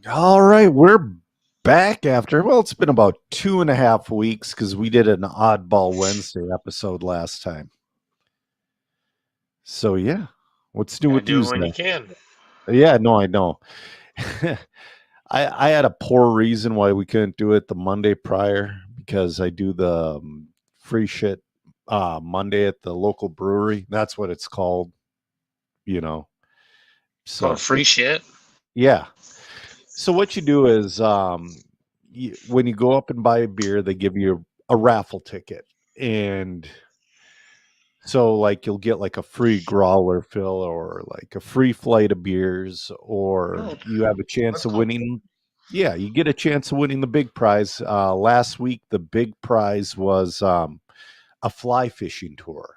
All right, we're back after, well, it's been about 2.5 weeks because we did an Oddball Wednesday episode last time. So, yeah, what's new Gotta with do you, it when you Zach? can. Yeah, no, I know. I had a poor reason why we couldn't do it the Monday prior because I do the free shit Monday at the local brewery. That's what it's called, you know. Called So, free shit. yeah. So what you do is, when you go up and buy a beer, they give you a raffle ticket, and so like you'll get like a free growler fill or like a free flight of beers, Oh, or okay. you have a chance That's of cool. winning. Yeah, you get a chance of winning the big prize. Last week, the big prize was a fly fishing tour,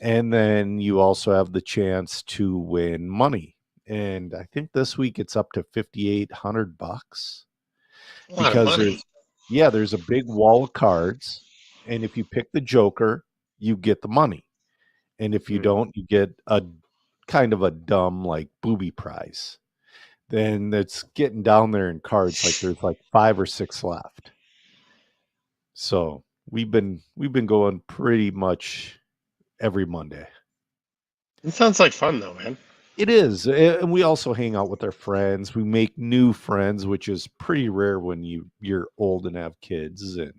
and then you also have the chance to win money. And I think this week it's up to $5,800 A lot of because money. there's a big wall of cards, and if you pick the joker, you get the money, and if you Hmm. don't, you get a kind of a dumb like booby prize. Then it's getting down there in cards, like there's like 5 or 6 left. So we've been going pretty much every Monday. It sounds like fun though, man. It is, and we also hang out with our friends. We make new friends, which is pretty rare when you're old and have kids. And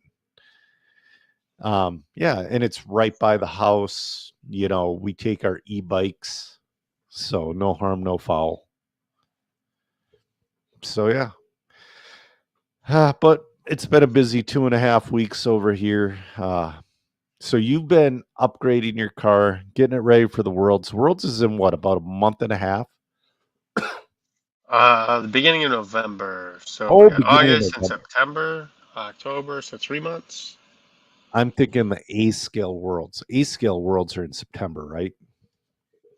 yeah, and it's right by the house. We take our e-bikes, so no harm, no foul. So yeah. But it's been a busy 2.5 weeks over here. So you've been upgrading your car, getting it ready for the Worlds. Worlds is in what, about a month and a half? The beginning of November. So we Oh, got beginning of August and November. September, October, so 3 months. I'm thinking the A scale Worlds. A scale Worlds are in September, right?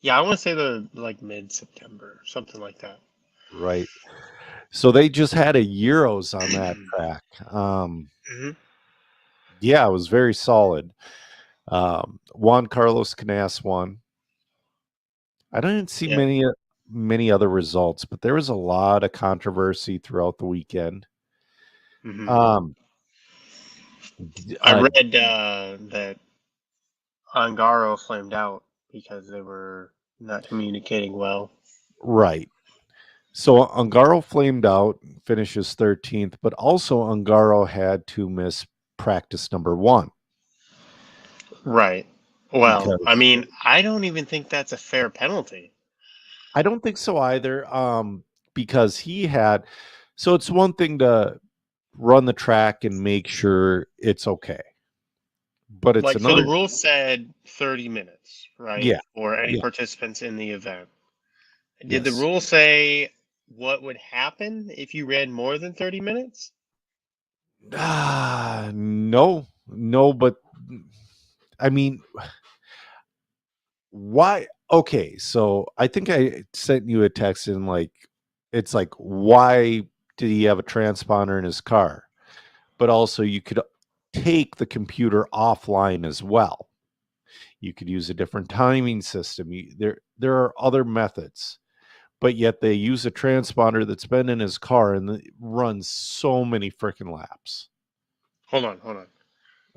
Yeah, I want to say the like mid-September, something like that. Right. So they just had a Euros on that track. Hmm. Yeah, it was very solid. Juan Carlos Canas won. I didn't see Yeah. many other results, but there was a lot of controversy throughout the weekend. Hmm. Um, I read that Angaro flamed out because they were not communicating well. right. So Ungaro flamed out, finishes 13th, but also Ungaro had to miss practice number one Right. Well, I because mean, I don't even think that's a fair penalty. I don't think so either. Because he had, so it's one thing to run the track and make sure it's okay, but it's Like, so the another. rule said 30 minutes, right? Yeah, For any yeah, participants in the event. Did the yes. rule say what would happen if you ran more than 30 minutes? No, no, but I mean, why? Okay, so I think I sent you a text and like, it's like, why did he have a transponder in his car? But also, you could take the computer offline as well. You could use a different timing system. There are other methods, but yet they use a transponder that's been in his car and it runs so many freaking laps. Hold on, hold on.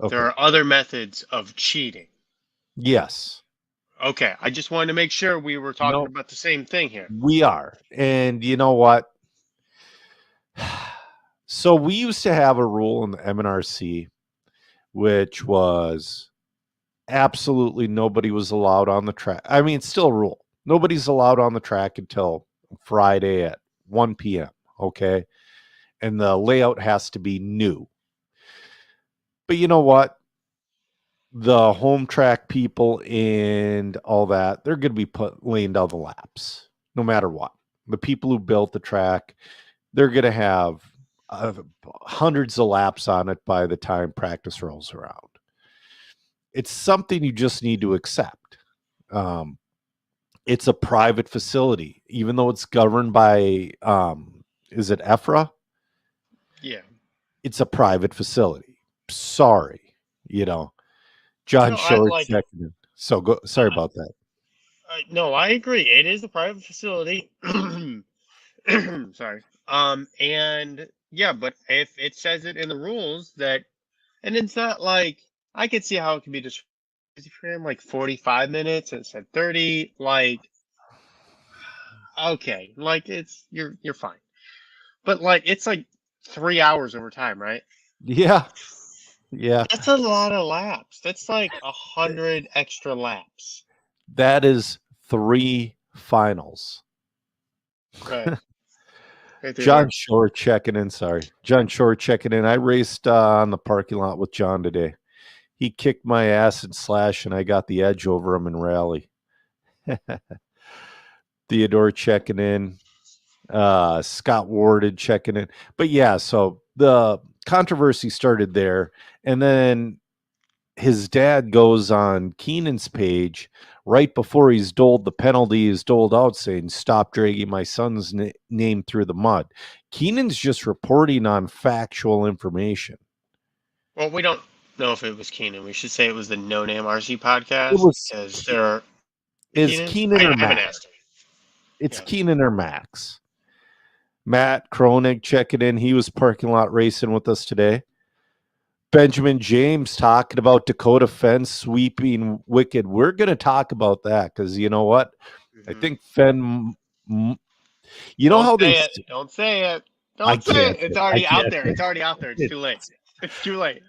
There Okay. are other methods of cheating. Yes. Okay, I just wanted to make sure we were talking No, about the same thing here. we are. And you know what? So we used to have a rule in the MNRC, which was absolutely nobody was allowed on the track. I mean, it's still a rule. Nobody's allowed on the track until Friday at 1 p.m. Okay. And the layout has to be new. But you know what? The home track people and all that, they're going to be laying down the laps no matter what. The people who built the track, they're going to have uh, hundreds of laps on it by the time practice rolls around. It's something you just need to accept. Um, it's a private facility, even though it's governed by, is it EFRA? Yeah. It's a private facility. Sorry, you know, John No, I Short like. seconded. So go. Sorry about that. No, I agree. It is a private facility. Sorry. And yeah, but if it says it in the rules that, and it's not like I could see how it can be just for him like 45 minutes and it said 30, like okay, like you're fine. But like it's like 3 hours over time, right? Yeah, yeah. That's a lot of laps. That's like 100 extra laps. That is 3 finals. Right. Right there, John there. Shore checking in. Sorry. John Shore checking in. I raced on the parking lot with John today. He kicked my ass in slash, and I got the edge over him in rally. Theodore checking in. Scott Warded checking in. But yeah, so the controversy started there. And then his dad goes on Keenan's page right before he's doled the penalty, is doled out, saying, "Stop dragging my son's name through the mud." Keenan's just reporting on factual information. Well, we don't know if it was Keenan. We should say it was the No Name RC It podcast was because there are is Keenan. Keenan I or haven't Max? asked him. It's Yeah. Keenan or Max. Matt Kronig checking in. He was parking lot racing with us today. Benjamin James talking about Dakota Fenn sweeping Wicked. We're going to talk about that because you know what? I Mhm. think Fenn. You know Don't how say they? it. Don't say it. I Don't say can't. it. It's say- I already out can't. there. say It's already out there. It's it. too late. It's too late.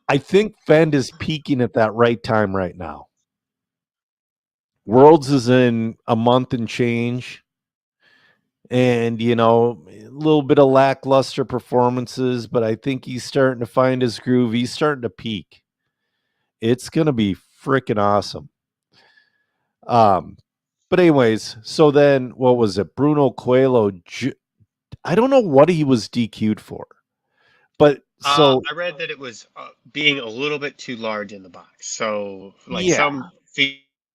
I think Fenn is peaking at that right time right now. Worlds is in a month and change. And, you know, a little bit of lackluster performances, but I think he's starting to find his groove. He's starting to peak. It's going to be freaking awesome. But anyways, so then what was it? Bruno Coelho. I don't know what he was DQ'd for, but so I read that it was being a little bit too large in the box. So, like yeah, some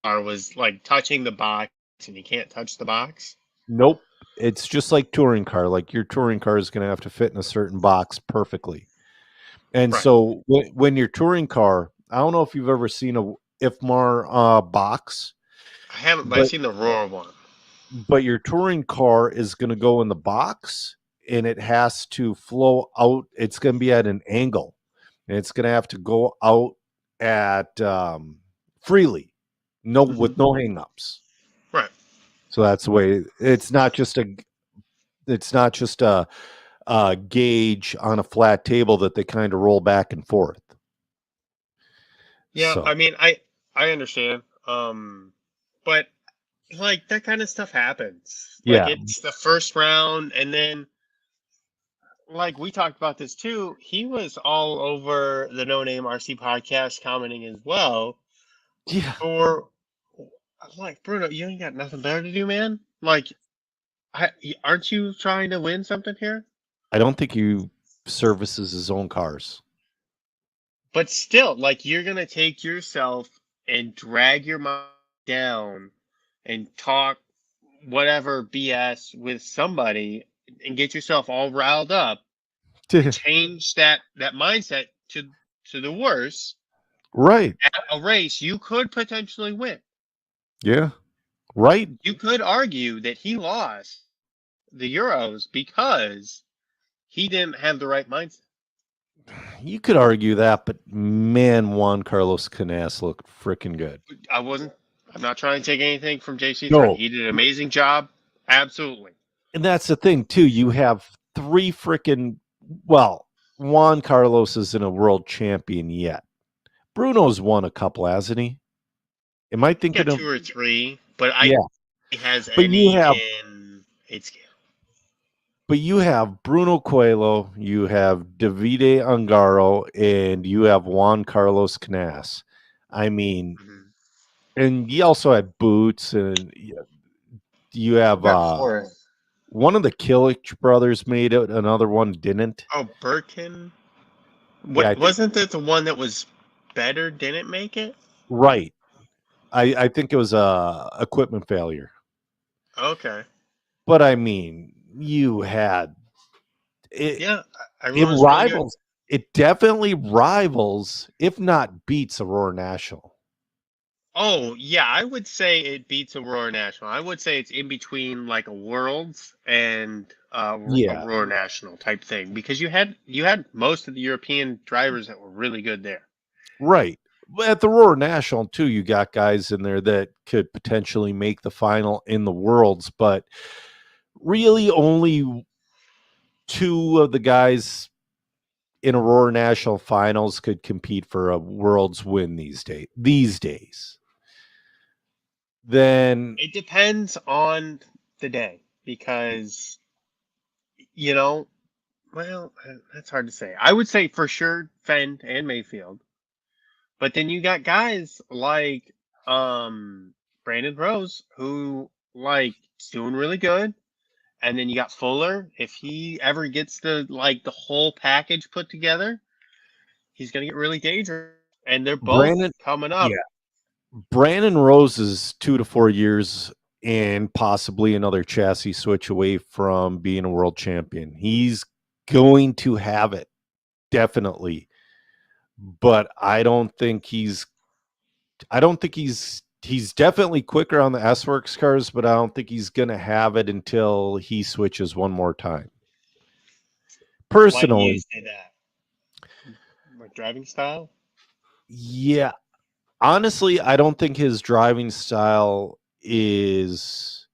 car was like touching the box, and you can't touch the box. nope. It's just like touring car. Like your touring car is going to have to fit in a certain box perfectly. And Right. so when your touring car, I don't know if you've ever seen a IFMAR box, I haven't, but I've but seen the Roar one. your touring car is going to go in the box and it has to flow out. It's going to be at an angle, and it's going to have to go out at freely, no with no hangups. Right. So that's the way. It's not just a gauge on a flat table that they kind of roll back and forth. Yeah, So I mean, I understand. But like that kind of stuff happens. Like yeah, it's the first round, and then like we talked about this too. He was all over the No Name RC podcast commenting as well. yeah. Or I'm like, Bruno, you ain't got nothing better to do, man. Like, aren't you trying to win something here? I don't think he services his own cars. But still, like, you're gonna take yourself and drag your mind down and talk whatever BS with somebody and get yourself all riled up, change that mindset to the worse Right. at a race you could potentially win. Yeah. Right. You could argue that he lost the Euros because he didn't have the right mindset. You could argue that, but man, Juan Carlos Canas looked freaking good. I'm not trying to take anything from JC3. No. He did an amazing job. Absolutely. And that's the thing, too. You have three freaking, well, Juan Carlos isn't a world champion yet. Bruno's won a couple, hasn't he? Am I thinking Yeah, of 2 or 3, but yeah. he has But any you have in 8 scale. But you have Bruno Coelho, you have Davide Ungaro, and you have Juan Carlos Canas. I mean, and you also had Boots, and you have one of the Killich brothers made it, another one didn't. Oh, Birkin? Yeah, wasn't that the one that was better didn't make it? Right. I think it was a equipment failure. Okay. But I mean, you had it. Yeah, It rivals. It definitely rivals, if not beats, Aurora National. Oh, yeah, I would say it beats Aurora National. I would say it's in between like a Worlds and Yeah, Aurora National type thing because you had most of the European drivers that were really good there. right. But at the Roar National too, you got guys in there that could potentially make the final in the Worlds, but really only two of the guys in Aurora National finals could compete for a Worlds win these days. Then It depends on the day because you know, well, that's hard to say. I would say for sure Fenn and Mayfield, but then you got guys like Brandon Rose who like is doing really good. And then you got Fuller. If he ever gets the whole package put together, he's gonna get really dangerous. And they're both Brandon, coming yeah, up. Brandon Rose is 2 to 4 years and possibly another chassis switch away from being a world champion. He's going to have it, definitely. But he's definitely quicker on the S Works cars, but I don't think he's gonna have it until he switches one more time. Why do you Personally, say that? Like driving style? yeah. Honestly, I don't think his driving style is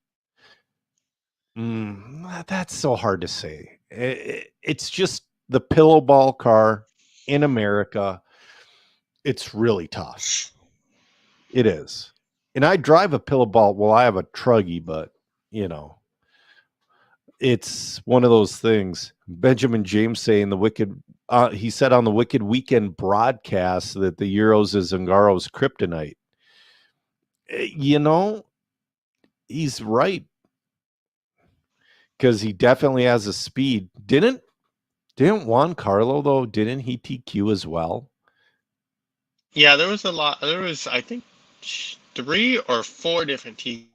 that's so hard to say. It's just the pillow ball car in America. It's really tough. It is. And I drive a pillow ball. Well, I have a truggy, but you know, it's one of those things. Benjamin James saying he said on the Wicked Weekend broadcast that the Euros is Zangaro's kryptonite. You know, he's right because he definitely has a speed. Didn't Juan Carlo though? Didn't he TQ as well? Yeah, there was a lot. There was, I think, 3 or 4 different teams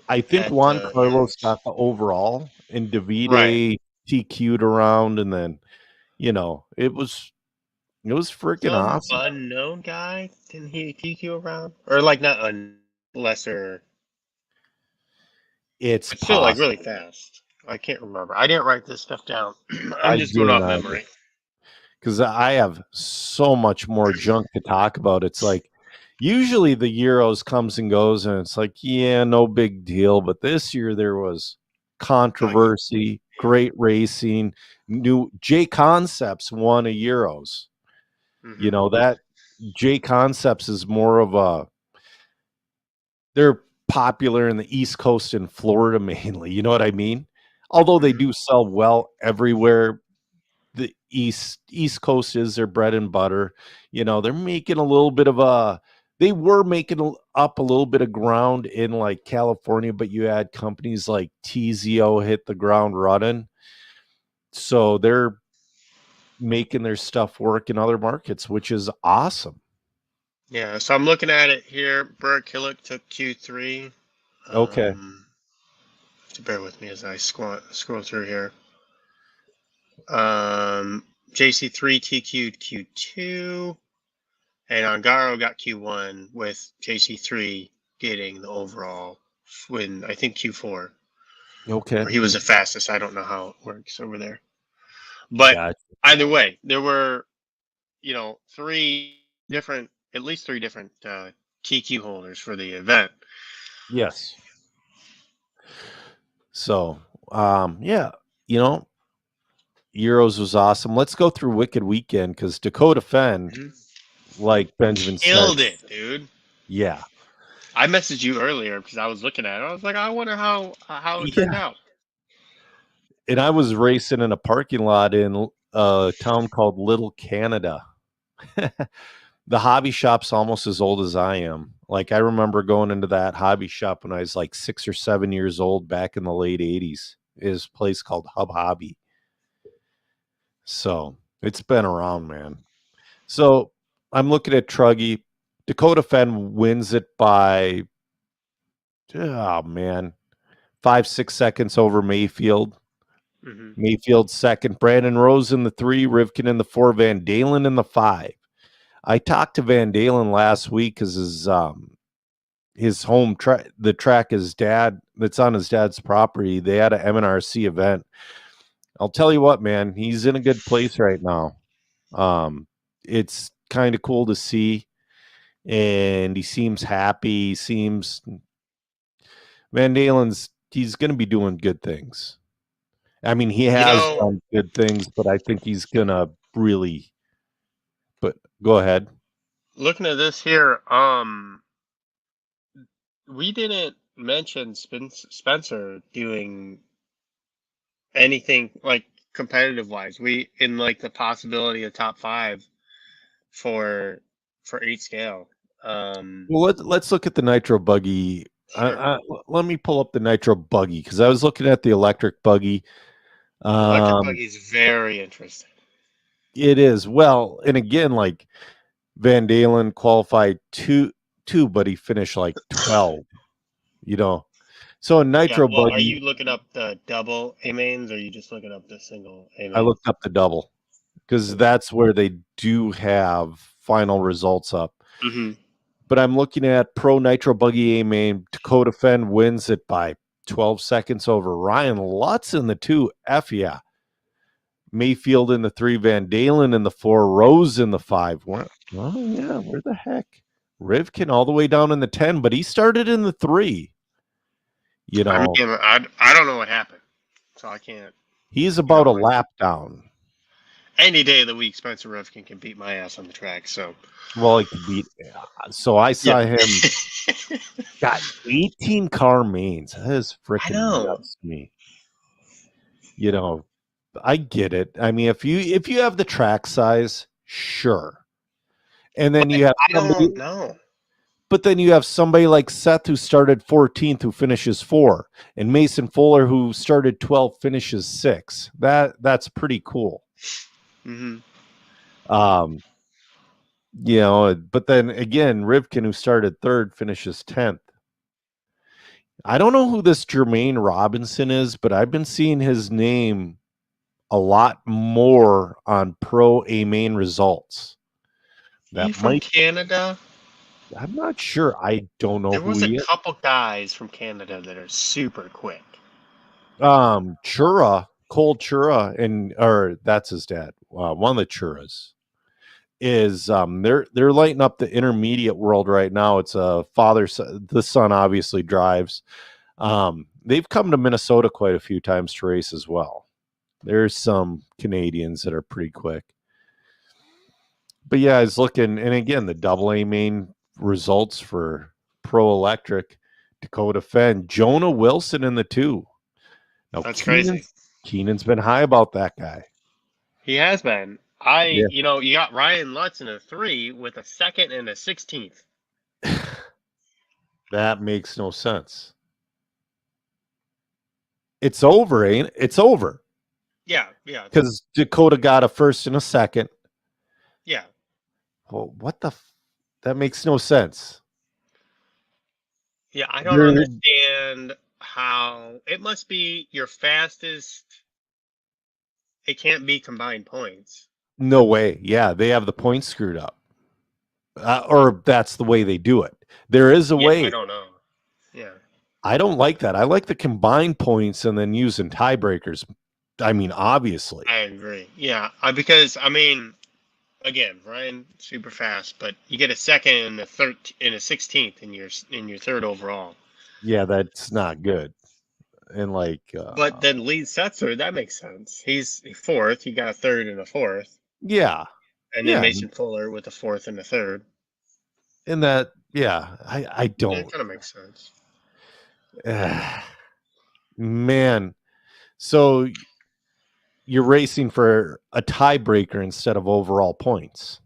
I think at Juan the Carlos Euros. got the overall, and Right. Davide TQ'd around, and then it was freaking Some awesome. unknown guy didn't he TQ around, or like not lesser, It's but still like really possible. fast. I can't remember. I didn't write this stuff down. I'm I just going didn't off either memory. because I have so much more junk to talk about. It's like usually the Euros comes and goes, and it's like, yeah, no big deal. But this year there was Oh, yeah. controversy, great racing. New J Concepts won a Euros. You Hmm. know that J Concepts is more of a they're popular in the East Coast and Florida mainly. You know what I mean? Although they Hmm. do sell well everywhere, the East Coast is their bread and butter. You know, they're making a little bit of a they were making up a little bit of ground in like California, but you had companies like TZO hit the ground running. So they're making their stuff work in other markets, which is awesome. Yeah, so I'm looking at it here. Burt Killick took Q3. Okay. To bear with me as I scroll through here. JC3 TQ'd Q2, and Ongaro got Q1 with JC3 getting the overall win. I think Q4, Okay. or he was the fastest. I don't know how it works over there, but Gotcha. either way, there were at least three different TQ holders for the event. Yes. So, yeah, you know, Euros was awesome. Let's go through Wicked Weekend because Dakota Fenn, Mhm. like Benjamin said, Killed it, dude. yeah, I messaged you earlier because I was looking at it. I was like, I wonder how it turned yeah. out. And I was racing in a parking lot in a town called Little Canada. The hobby shop's almost as old as I am. Like I remember going into that hobby shop when I was like 6 or 7 years old back in the late '80s. Is a place called Hub Hobby. So it's been around, man. So I'm looking at Truggy. Dakota Fenn wins it by, oh man, 5, 6 seconds over Mayfield. Hmm. Mayfield second, Brandon Rose in the 3, Rivkin in the 4, Van Dalen in the 5. I talked to Van Dalen last week because his home track, the track his dad that's on his dad's property, they had an MNRC event. I'll tell you what, man, he's in a good place right now. It's kind of cool to see, and he seems happy. He seems Van Dalen's he's going to be doing good things. I mean, he You has know, done good things, but I think he's going to really. But go ahead. looking at this here, we didn't mention Spencer doing anything like competitive wise. We in like the possibility of top 5 for 8 scale. Well, let's look at the nitro buggy. Sure. Let me pull up the nitro buggy because I was looking at the electric buggy. Electric buggy is very interesting. It is well, and again, like Van Dalen qualified two, but he finished like 12. You know, so a Yeah. nitro Well, are buggy. you looking up the double A mains, or are you just looking up the single A I mains? looked up the double because that's where they do have final results up. Mm-hmm. But I'm looking at Pro Nitro Buggy A main. Dakota Fenn wins it by 12 seconds over Ryan Lutz in the 2. F yeah. Mayfield in the 3, Van Dalen in the 4, Rose in the 5. Where the heck? Rivkin all the way down in the 10, but he started in the 3. You I know, mean, I don't know what happened, so I can't. he's about a lap down. Any day of the week, Spencer Rivkin can beat my ass on the track. So, well, he could beat. So I saw him got 18 car mains. That is freaking nuts to me. You know, I get it. I mean, if you have the track size, sure. And then you have I don't know. But then you have somebody like Seth who started 14th who finishes 4, and Mason Fuller who started 12th finishes 6. That's pretty cool. Mm-hmm. You know, but then again, Rivkin who started 3rd finishes 10th. I don't know who this Jermaine Robinson is, but I've been seeing his name a lot more on Pro A main results. That from Canada? I'm not sure. I don't know there who was he a is. couple guys from Canada that are super quick. Chura, Cole Chura, or that's his dad. One of the Churas is they're lighting up the intermediate world right now. It's a father, the son obviously drives. They've come to Minnesota quite a few times to race as well. There's some Canadians that are pretty quick. But yeah, I was looking, and again, the double A main results for Pro Electric, Dakota Fenn, Jonah Wilson in the 2. Now, that's crazy. Keenan's been high about that guy. He has been. You got Ryan Lutz in a 3 with a 2nd and a 16th. That makes no sense. It's over, ain't it? It's over. Yeah. Because Dakota got a 1st and a 2nd. Yeah. Well, what the? That makes no sense. Yeah, I don't understand how it must be your fastest. It can't be combined points. No way. Yeah, they have the points screwed up. Or that's the way they do it. There is a way. I don't know. Yeah. I don't like that. I like the combined points and then using tiebreakers. I mean, obviously. I agree. Yeah, because I mean, again, Ryan super fast, but you get a 2nd and a 13th and a 16th in your 3rd overall. Yeah, that's not good. And like, but then Lee Setzer, that makes sense. He's 4th. He got a 3rd and a 4th. Yeah. And then Mason Fuller with a 4th and a 3rd. And that, yeah, I don't. That kind of makes sense. Man, so you're racing for a tiebreaker instead of overall points.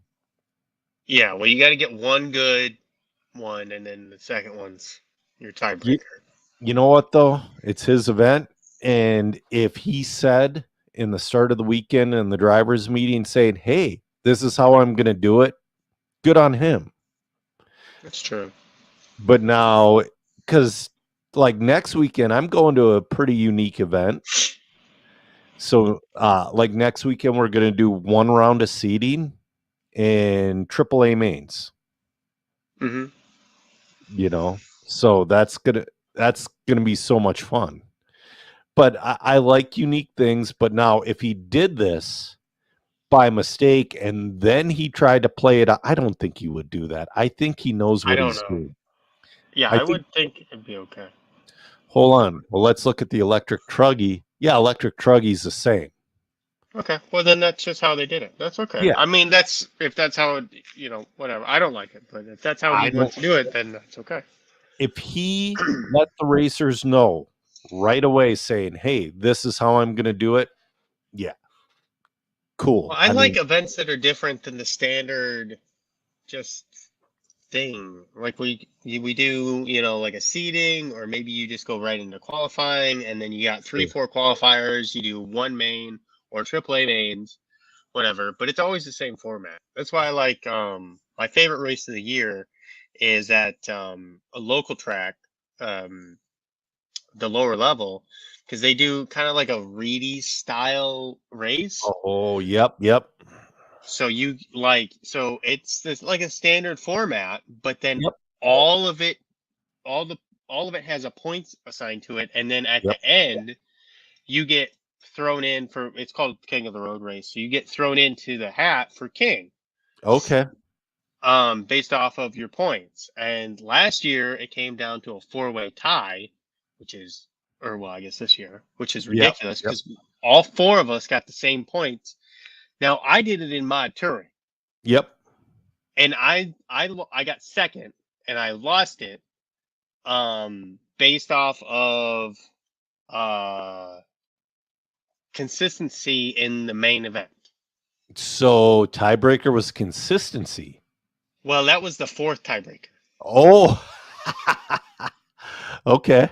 Yeah, well, you got to get one good one, and then the second one's your tiebreaker. You know what, though? It's his event. And if he said in the start of the weekend in the driver's meeting saying, hey, this is how I'm going to do it, good on him. That's true. But now, because like next weekend, I'm going to a pretty unique event. So like next weekend, we're going to do 1 round of seeding. in AAA mains. Mm-hmm. You know, so that's gonna be so much fun. But I like unique things. But now, if he did this by mistake and then he tried to play it, I don't think he would do that. I think he knows I what don't he's know. doing. Yeah, I I think. would think it'd be okay. Hold on. Well, let's look at the electric truggy. Yeah, electric truggy's the same. Okay, well then that's just how they did it. That's okay. Yeah, I mean, that's if that's how it, whatever. I don't like it, but if that's how he I don't. wants to do it, then that's okay. If he let the racers know right away, saying, "Hey, this is how I'm going to do it," yeah, Well, cool. I I like mean, events that are different than the standard just thing. Like we do, like a seeding, or maybe you just go right into qualifying, and then you got three, sure. 4 qualifiers. You do one main or AAA mains, whatever. But it's always the same format. That's why I like my favorite race of the year is at a local track, um, the lower level, because they do kind of like a Reedy style race. Oh, yep. So it's this like a standard format, but then Yep. all of it, all the all of it has a points assigned to it, and then at Yep. the end you get thrown in for, it's called King of the Road race. So you get thrown into the hat for king, Okay. based off of your points. And last year it came down to a 4-way tie, which is, or well, I guess this year, which is Yep. ridiculous Yep. because all four of us got the same points. Now I did it in mod touring, Yep. and I got second, and I lost it, based off of uh consistency in the main event. So tiebreaker was consistency. Well, that was the fourth tiebreaker. Oh, okay.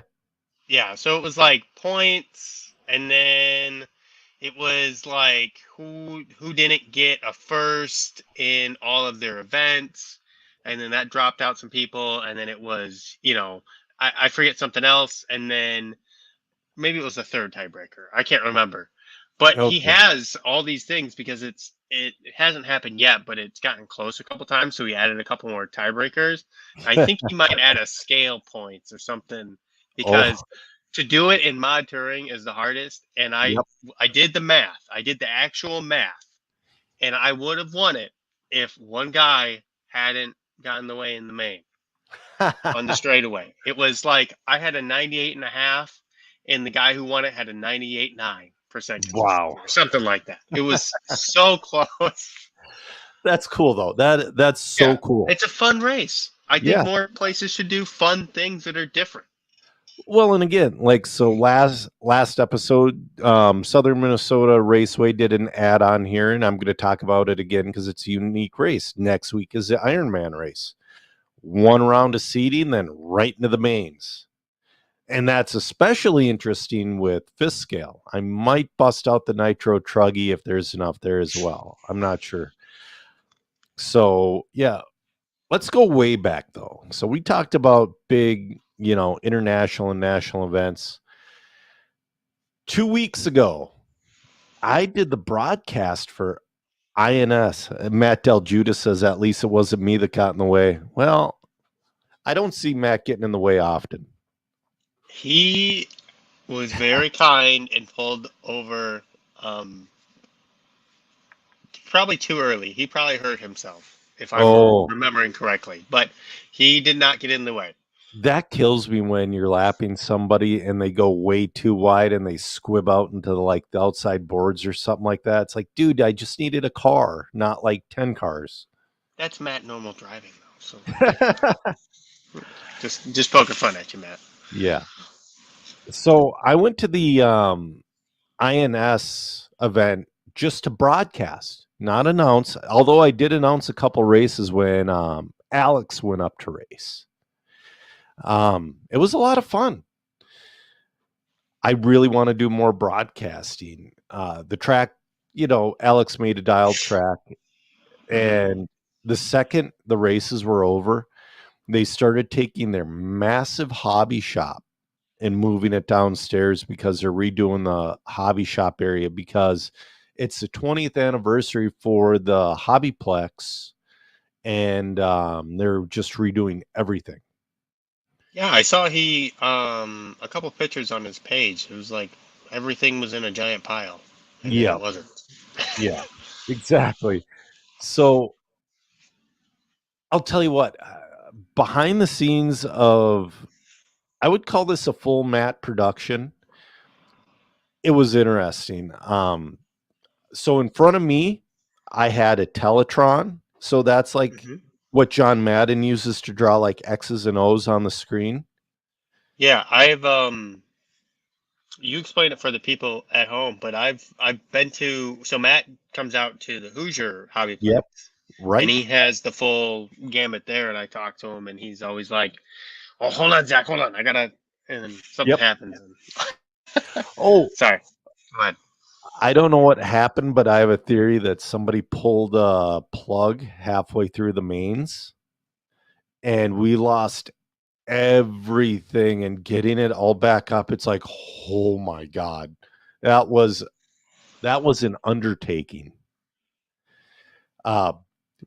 Yeah, so it was like points, and then it was like who didn't get a first in all of their events, and then that dropped out some people, and then it was, I forget something else, and then maybe it was the third tiebreaker. I can't remember. But he Okay. has all these things because it hasn't happened yet, but it's gotten close a couple times, so he added a couple more tiebreakers. I think he might add a scale points or something, Oh, because to do it in mod touring is the hardest. And I yep. I did the math. I did the actual math, and I would have won it if one guy hadn't gotten the way in the main on the straightaway. It was like I had a 98.5, and the guy who won it had a 98.9% Wow. or something like that. It was so close. That's cool though. That's so Yeah, cool. it's a fun race. I think Yeah. more places should do fun things that are different. Well, and again, like so last episode, Southern Minnesota Raceway did an add on here, and I'm going to talk about it again because it's a unique race. Next week is the Ironman race. One round of seeding, then right into the mains. And that's especially interesting with fifth scale. I might bust out the Nitro Truggy if there's enough there as well. I'm not sure. So yeah, let's go way back though. So we talked about big, international and national events. 2 weeks ago, I did the broadcast for INS. Matt Del Judas says at least it wasn't me that got in the way. Well, I don't see Matt getting in the way often. He was very kind and pulled over, probably too early. He probably hurt himself, if I'm Oh, remembering correctly. But he did not get in the way. that kills me when you're lapping somebody and they go way too wide and they squib out into like the outside boards or something like that. It's like, dude, I just needed a car, not like 10 cars. That's Matt normal driving though. So just poking fun at you, Matt. Yeah. So I went to the INS event just to broadcast, not announce, although I did announce a couple races when Alex went up to race. It was a lot of fun. I really want to do more broadcasting. The track, Alex made a dialed track, and the second the races were over, they started taking their massive hobby shop and moving it downstairs because they're redoing the hobby shop area because It's the 20th anniversary for the Hobbyplex, and they're just redoing everything. Yeah, I saw he a couple pictures on his page. It was like everything was in a giant pile, and then Yeah, it wasn't. yeah, exactly. So I'll tell you what, behind the scenes of, I would call this a full mat production. It was interesting. So in front of me, I had a Teletron. So that's like Hmm. what John Madden uses to draw like X's and O's on the screen. Yeah, you explain it for the people at home, but I've been to, so Matt comes out to the Hoosier Hobbyplex, Yep. and Right. he has the full gamut there, and I talk to him, and he's always like, "Oh, hold on, Zach, hold on, I gotta," and then something Yep. happens. Oh, Sorry, go ahead. I don't know what happened, but I have a theory that somebody pulled a plug halfway through the mains and we lost everything, and getting it all back up. It's like, oh my God. That was an undertaking. Uh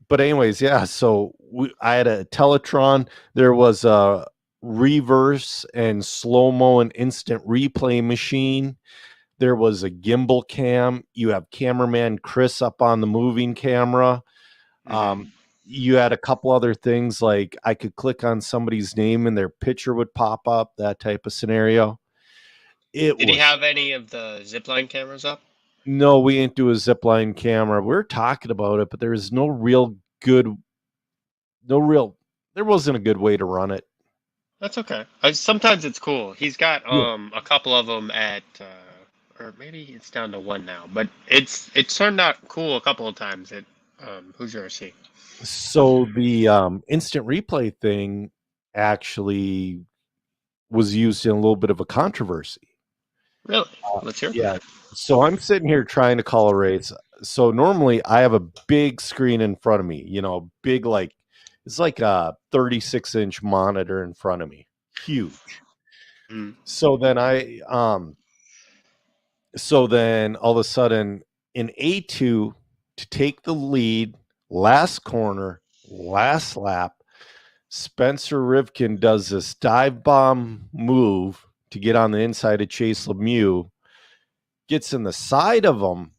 but anyways, yeah, so I had a Teletron. There was a reverse and slow-mo and instant replay machine. There was a gimbal cam. You have cameraman Chris up on the moving camera. Hmm. Um, you had a couple other things like I could click on somebody's name and their picture would pop up, that type of scenario. It Did he was have any of the zipline cameras up? no, we didn't do a zipline camera. We are talking about it, but there is no real good, no real, there wasn't a good way to run it. That's okay. Sometimes it's cool. He's got Yeah. a couple of them at, or maybe it's down to one now, but it's turned out cool a couple of times at Hoosier RC. So the instant replay thing actually was used in a little bit of a controversy. Really? Let's hear about Yeah. it. So I'm sitting here trying to call a race. So normally I have a big screen in front of me, big, like it's like a 36-inch monitor in front of me. Huge. Mm. So then so then all of a sudden in A2 to take the lead, last corner, last lap, Spencer Rivkin does this dive bomb move to get on the inside of Chase Lemieux, gets in the side of him,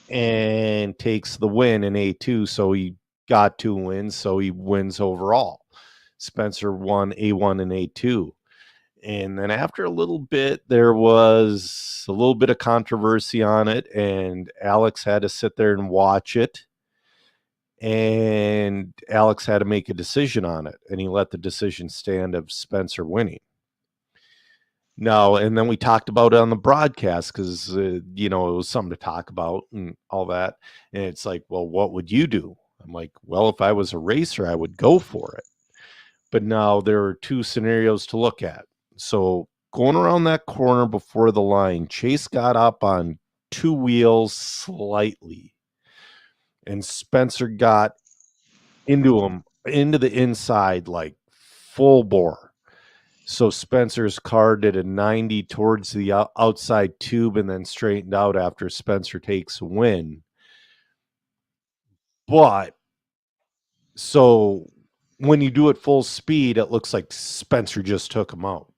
and takes the win in A2. So he got 2 wins. So he wins overall. Spencer won A1 and A2. And then after a little bit, there was a little bit of controversy on it, and Alex had to sit there and watch it. And Alex had to make a decision on it, and he let the decision stand of Spencer winning. No, and then we talked about it on the broadcast because, it was something to talk about and all that. And it's like, well, what would you do? I'm like, well, if I was a racer, I would go for it. But now there are 2 scenarios to look at. So going around that corner before the line, Chase got up on 2 wheels slightly, and Spencer got into the inside like full bore. So Spencer's car did a 90 towards the outside tube and then straightened out after Spencer takes a win. But so when you do it full speed, it looks like Spencer just took him out.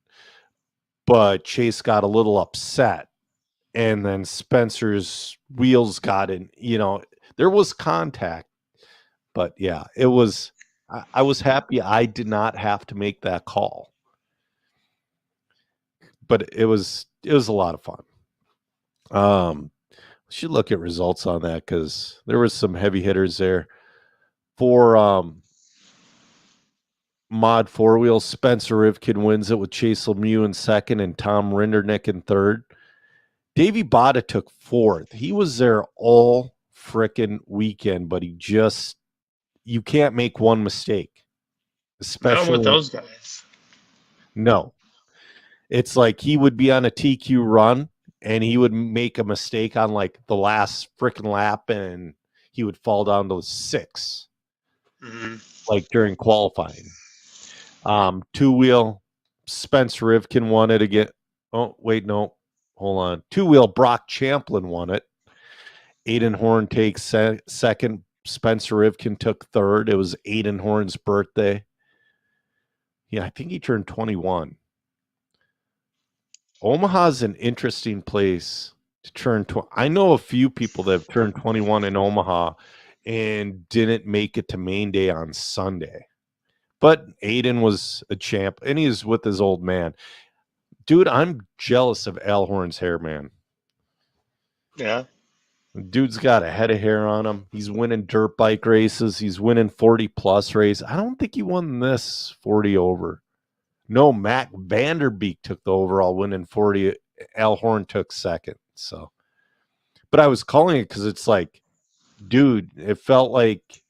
But Chase got a little upset, and then Spencer's wheels got in, there was contact. But yeah, I was happy I did not have to make that call. But it was a lot of fun. Should look at results on that because there was some heavy hitters there. For Mod 4 Wheel, Spencer Rivkin wins it with Chase Lemieux in second and Tom Rindernick in third. Davey Botta took fourth. He was there all frickin' weekend, but you can't make one mistake, Not with especially those guys. no. It's like he would be on a TQ run and he would make a mistake on like the last freaking lap and he would fall down to 6, Hmm. like during qualifying. 2-wheel, Spencer Rivkin won it again. Oh, wait, no. Hold on. 2-wheel, Brock Champlin won it. Aiden Horn takes second. Spencer Rivkin took third. It was Aiden Horn's birthday. Yeah, I think he turned 21. Omaha's an interesting place to turn. I know a few people that have turned 21 in Omaha and didn't make it to main day on Sunday. But Aiden was a champ, and he's with his old man. Dude, I'm jealous of Al Horn's hair, man. Yeah. Dude's got a head of hair on him. He's winning dirt bike races. He's winning 40-plus race. I don't think he won this 40 over. No, Mac Vanderbeek took the overall win in 40. Al Horn took second. So, but I was calling it because it's like, dude, it felt like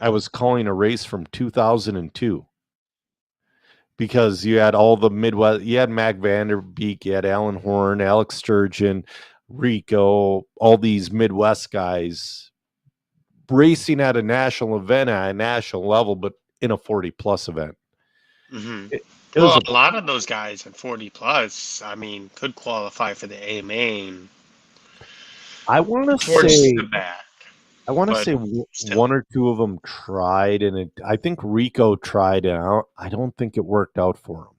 I was calling a race from 2002 because you had all the Midwest. You had Mac Vanderbeek, you had Alan Horn, Alex Sturgeon, Rico, all these Midwest guys racing at a national event at a national level, but in a 40-plus event. Mm-hmm. It was a lot of those guys at 40 plus, I mean, could qualify for the AMA. I want to say the back. I want to say one or two of them tried, and I think Rico tried it out. I don't think it worked out for him.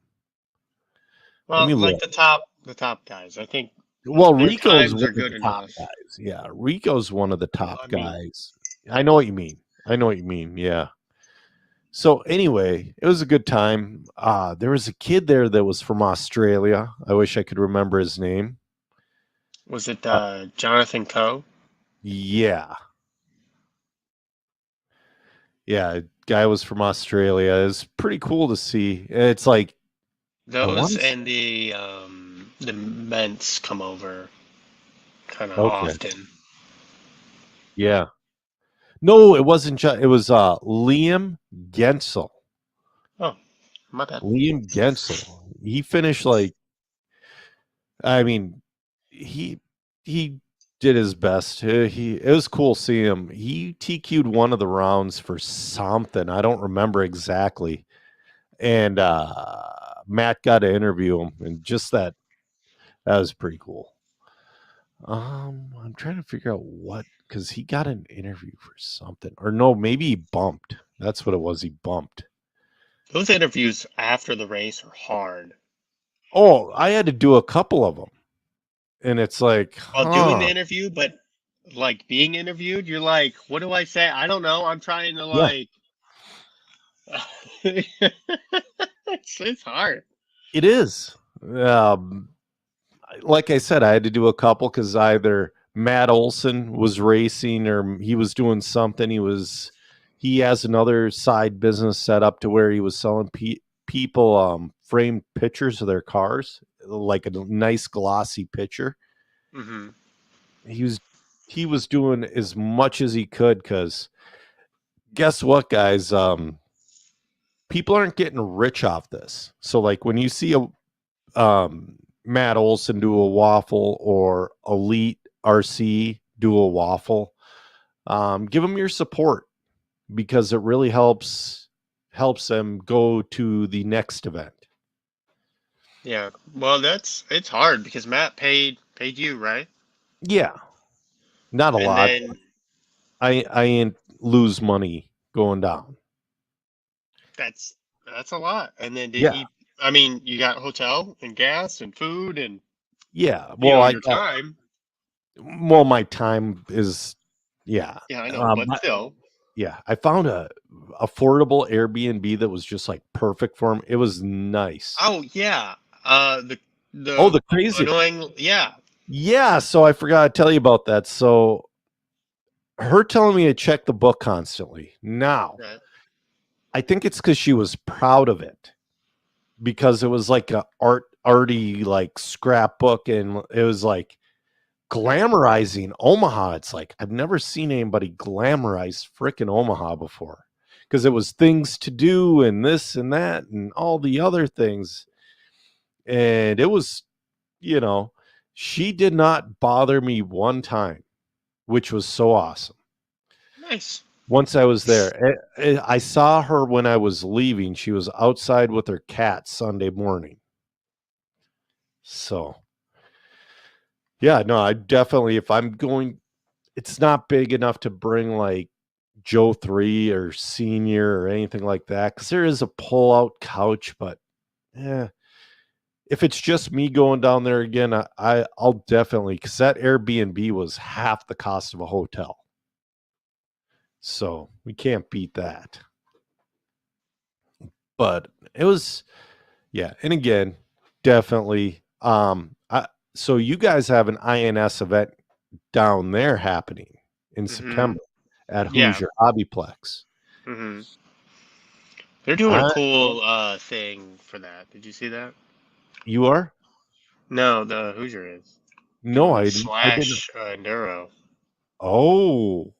Well, like the top guys, I think. Well, Rico's one of the top guys. Yeah, Rico's one of the top guys. I know what you mean. Yeah. So anyway, it was a good time. There was a kid there that was from Australia. I wish I could remember his name. Was it Jonathan Coe? Yeah. Yeah, guy was from Australia. It's pretty cool to see. It's like those and the Ments come over kind of often. Yeah. No, it wasn't. It was Liam Gensel. Oh, my bad. Liam Gensel. He finished like. I mean, he did his best. It was cool seeing him. He TQ'd one of the rounds for something. I don't remember exactly. And Matt got to interview him, and just that was pretty cool. I'm trying to figure out what, because he got an interview for something, or no, maybe he bumped. That's what it was. He bumped. Those interviews after the race are hard. Oh, I had to do a couple of them. And it's like, doing the interview, but like being interviewed, you're like, what do I say? I don't know. I'm trying to like. It's hard. It is. Like I said, I had to do a couple because either Matt Olson was racing or he was doing something. He has another side business set up to where he was selling people framed pictures of their cars, like a nice glossy picture. Mm-hmm. He was doing as much as he could because guess what, guys? People aren't getting rich off this. So like when you see a Matt Olson do a waffle or Elite RC do a waffle, give them your support because it really helps them go to the next event. Yeah, well, it's hard because Matt paid you, right? Yeah, not a lot. I ain't lose money going down. That's a lot. And then he? I mean, you got hotel and gas and food and well, your time. Well, my time is Yeah, I know, but still. Yeah, I found a affordable Airbnb that was just like perfect for him. It was nice. Oh yeah, the crazy annoying, yeah. So I forgot to tell you about that. So her telling me to check the book constantly. Now, I think it's because she was proud of it because it was like a arty like scrapbook, and it was like glamorizing Omaha. It's like I've never seen anybody glamorize frickin' Omaha before because it was things to do and this and that and all the other things. And it was, she did not bother me one time, which was so awesome. Nice. Once I was there, I saw her when I was leaving. She was outside with her cat Sunday morning. So, yeah, no, I definitely, if I'm going, it's not big enough to bring like Joe 3 or Senior or anything like that, because there is a pull-out couch, but yeah, if it's just me going down there again, I'll definitely, because that Airbnb was half the cost of a hotel. So we can't beat that. But it was, yeah. And again, definitely. So you guys have an INS event down there happening in Hmm. September at Yeah. Hoosier Hobbyplex. Hmm. They're doing a I, cool thing for that. Did you see that? you are? No, the Hoosier is No, doing the I didn't. Slash Enduro. Oh.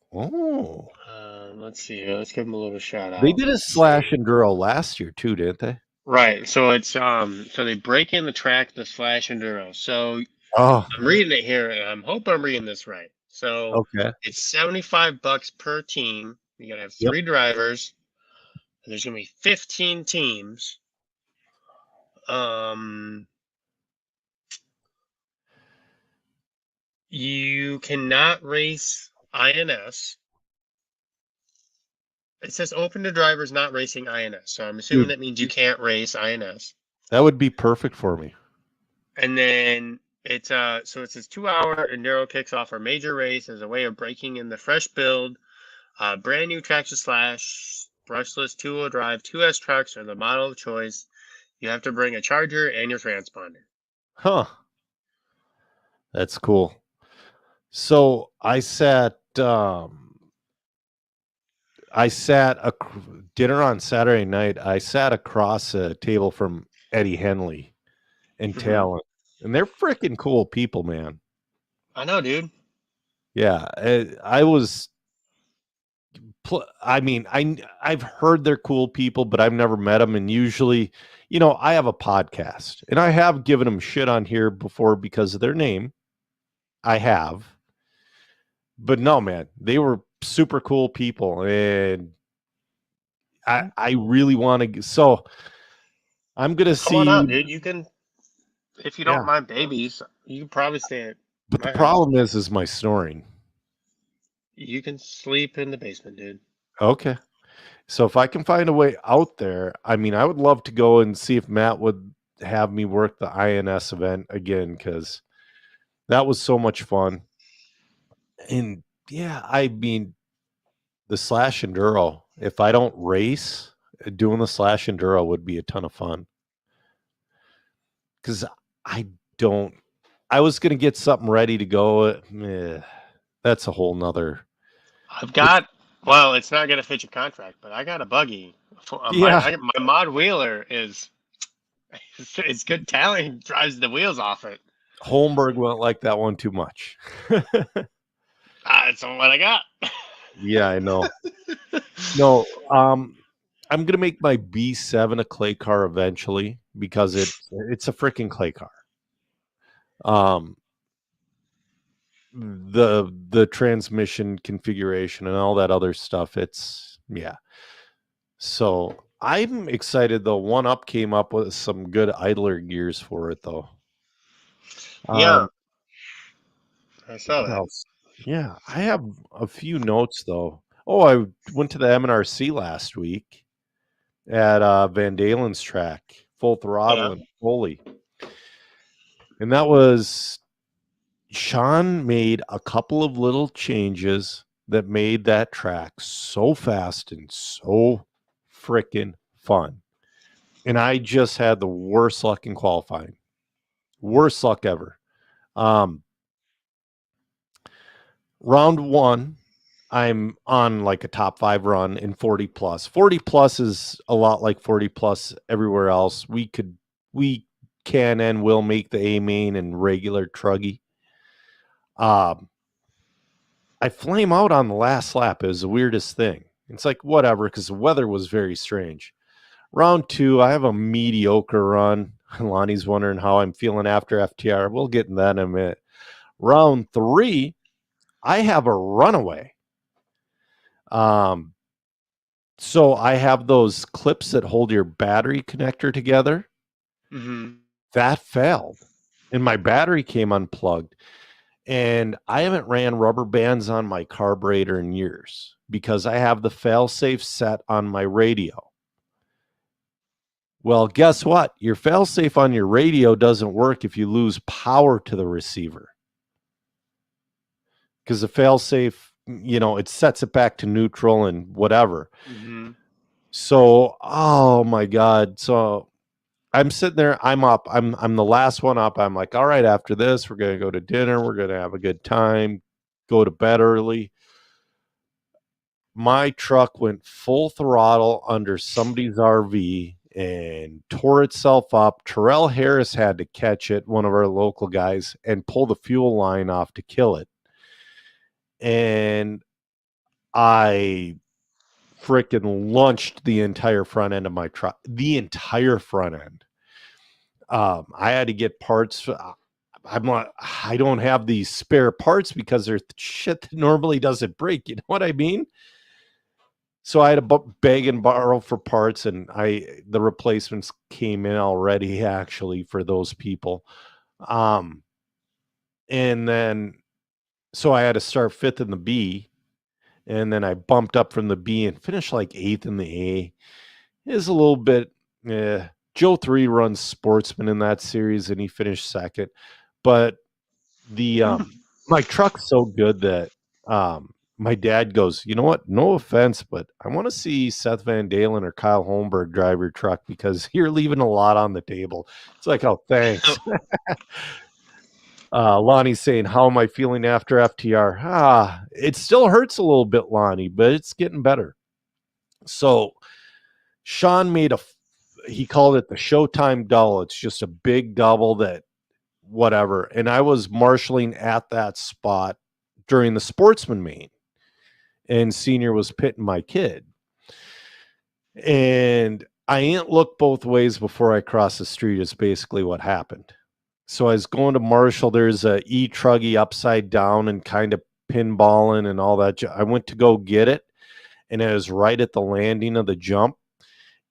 Let's see. Let's give them a little shout They out. did a Let's slash see. enduro last year too, didn't they? Right. So it's so they break in the track the Slash Enduro. So Oh, I'm reading it here, and I hope I'm reading this right. So okay. it's $75 per team. You gotta have Yep. 3 drivers. There's gonna be 15 teams. Um, you cannot race INS. It says open to drivers not racing INS. So I'm assuming Dude, that means you can't race INS. that would be perfect for me. And then it's so it says 2 hour enduro kicks off our major race as a way of breaking in the fresh build. Brand new Traction Slash brushless 2-wheel drive 2S trucks are the model of choice. You have to bring a charger and your transponder. Huh. That's cool. So I sat a dinner on Saturday night. I sat across a table from Eddie Henley and Hmm. Talent, and they're freaking cool people, man. I know, dude. Yeah, I was. I mean, I've heard they're cool people, but I've never met them. And usually, I have a podcast, and I have given them shit on here before because of their name. I have, but no, man, they were super cool people, and I really want to. So I'm gonna Come on out, see. dude. You can, if you don't Yeah, mind babies, you can probably stay at but the my house. problem is my snoring. You can sleep in the basement, dude. Okay. So if I can find a way out there, I mean, I would love to go and see if Matt would have me work the INS event again, because that was so much fun. And yeah, I mean, the slash enduro, if I don't race, doing the slash enduro would be a ton of fun. Because I don't, I was going to get something ready to go. That's a whole nother. I've It's, got, well, it's not gonna fit your contract, but I got a buggy. yeah, My mod wheeler is, it's good talent. He drives the wheels off it. Holmberg won't like that one too much. That's what I got. Yeah, I know. No, I'm gonna make my B7 a clay car eventually because it's a freaking clay car. Um, the transmission configuration and all that other stuff. It's yeah. So I'm excited though. One Up came up with some good idler gears for it though. Yeah, Um, I saw what that. else? Yeah, I have a few notes though. Oh, I went to the MNRC last week at Van Dalen's track, Full Yeah. Throttle and Foley. And that was Sean made a couple of little changes that made that track so fast and so freaking fun. And I just had the worst luck in qualifying. Worst luck ever. Um, Round one, I'm on like a top 5 run in 40 plus. 40 plus is a lot like 40 plus everywhere else. We can and will make the A main and regular truggy. Um, I flame out on the last lap. It was the weirdest thing. It's like whatever, because the weather was very strange. Round two, I have a mediocre run. Lonnie's wondering how I'm feeling after FTR. We'll get in that in a minute. Round three, I have a runaway. Um, so I have those clips that hold your battery connector together. Hmm. That failed, and my battery came unplugged. And I haven't ran rubber bands on my carburetor in years because I have the failsafe set on my radio. Well, guess what? Your failsafe on your radio doesn't work if you lose power to the receiver. Because the failsafe, it sets it back to neutral and whatever. Mm-hmm. So, oh my God. So I'm sitting there, I'm up. I'm the last one up. I'm like, all right, after this, we're gonna go to dinner, we're gonna have a good time, go to bed early. My truck went full throttle under somebody's RV and tore itself up. Terrell Harris had to catch it, one of our local guys, and pull the fuel line off to kill it. And I freaking launched the entire front end of my truck, the entire front end. I had to get parts. I don't have these spare parts because there's shit that normally doesn't break. You know what I mean? So I had to beg and borrow for parts, and the replacements came in already actually for those people. And then, so I had to start fifth in the B, and then I bumped up from the B and finished like eighth in the A. It is a little bit, Joe 3 runs Sportsman in that series, and he finished second. But the my truck's so good that my dad goes, you know what? No offense, but I want to see Seth Van Dalen or Kyle Holmberg drive your truck because you're leaving a lot on the table. It's like, oh, thanks. Lonnie's saying, how am I feeling after FTR? It still hurts a little bit, Lonnie, but it's getting better. So Sean made he called it the Showtime double. It's just a big double that whatever. And I was marshaling at that spot during the Sportsman main, and Senior was pitting my kid. And I ain't looked both ways before I crossed the street is basically what happened. So I was going to Marshall. There's a E-Truggy upside down and kind of pinballing and all that. I went to go get it, and it was right at the landing of the jump.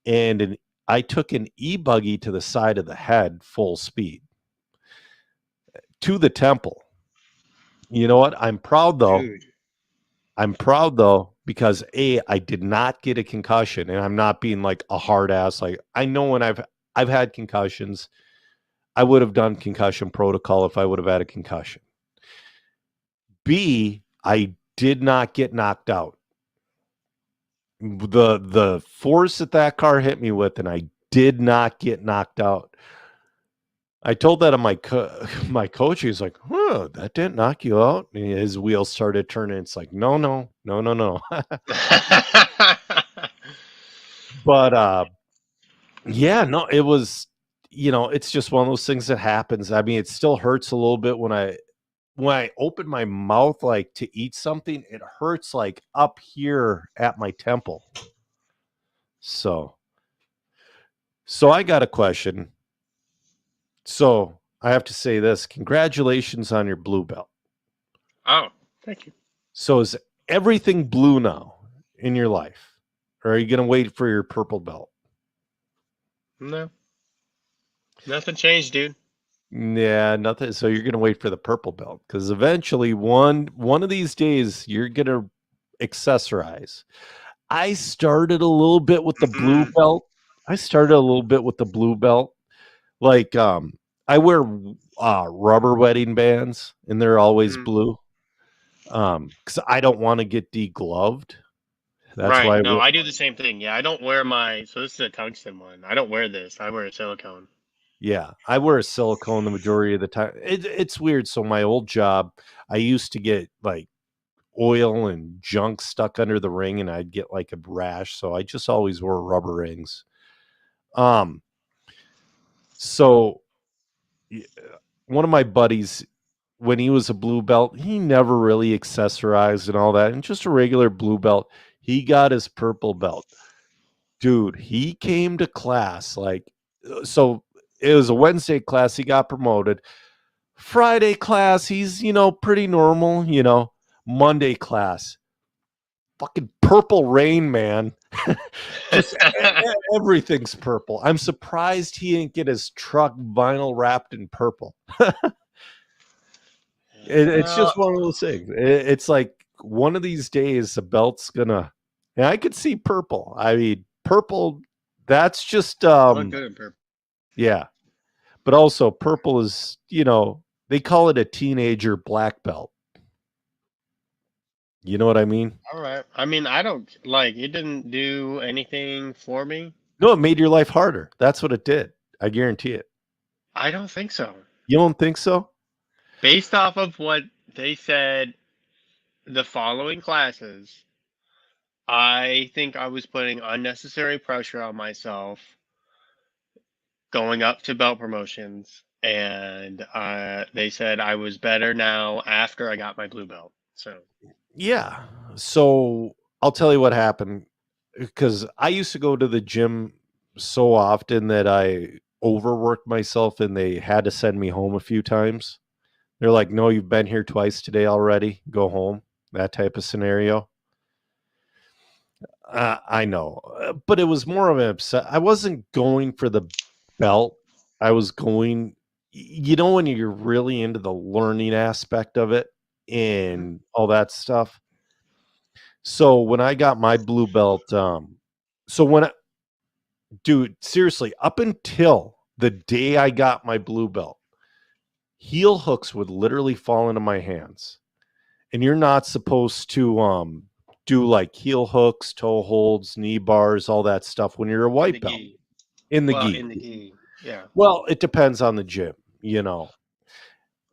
And I took an E-Buggy to the side of the head full speed to the temple. You know what? I'm proud, though. Dude. I'm proud, though, because I did not get a concussion, and I'm not being like a hard ass. Like, I know when I've had concussions, I would have done concussion protocol if I would have had a concussion. B, I did not get knocked out. The force that car hit me with, and I did not get knocked out. I told that to my coach. He's like, "Huh, that didn't knock you out." And his wheels started turning. It's like, no. But yeah, no, it was. It's just one of those things that happens. I mean, it still hurts a little bit when I open my mouth like to eat something. It hurts like up here at my temple. So I got a question. So I have to say this. Congratulations on your blue belt. Oh, thank you. So is everything blue now in your life? Or are you going to wait for your purple belt? No. Nothing changed, dude. Yeah, nothing. So you're going to wait for the purple belt because eventually one of these days you're going to accessorize. I started a little bit with the blue belt. Like I wear rubber wedding bands, and they're always blue. Because I don't want to get degloved. That's right. Why. No, I do the same thing. Yeah, I don't wear so this is a tungsten one. I don't wear this. I wear a silicone. Yeah, I wear a silicone the majority of the time. It's weird. So my old job, I used to get like oil and junk stuck under the ring, and I'd get like a rash. So I just always wore rubber rings. So one of my buddies, when he was a blue belt, he never really accessorized and all that, and just a regular blue belt. He got his purple belt. Dude, he came to class so it was a Wednesday class. He got promoted. Friday class, he's, pretty normal, Monday class, fucking purple rain, man. Just everything's purple. I'm surprised he didn't get his truck vinyl wrapped in purple. It's Well, just one of those things. It's like one of these days the belt's gonna. And I could see purple. I mean, purple. That's just look good in purple. yeah. But also purple is they call it a teenager black belt. You know what I mean? All right. I mean, I don't like it. Didn't do anything for me. No, it made your life harder. That's what it did. I guarantee it. I don't think so. You don't think so? Based off of what they said, the following classes, I think I was putting unnecessary pressure on myself going up to belt promotions, and they said I was better now after I got my blue belt. So Yeah. So I'll tell you what happened because I used to go to the gym so often that I overworked myself and they had to send me home a few times. They're like, no, you've been here twice today already. Go home. That type of scenario. I know, but it was more of an upset. I wasn't going for the belt. I was going, when you're really into the learning aspect of it and all that stuff. So when I got my blue belt, so when I, dude, seriously, up until the day I got my blue belt, heel hooks would literally fall into my hands. And you're not supposed to do like heel hooks, toe holds, knee bars, all that stuff when you're a white belt in the gi. in the gi, yeah. Well, it depends on the gym,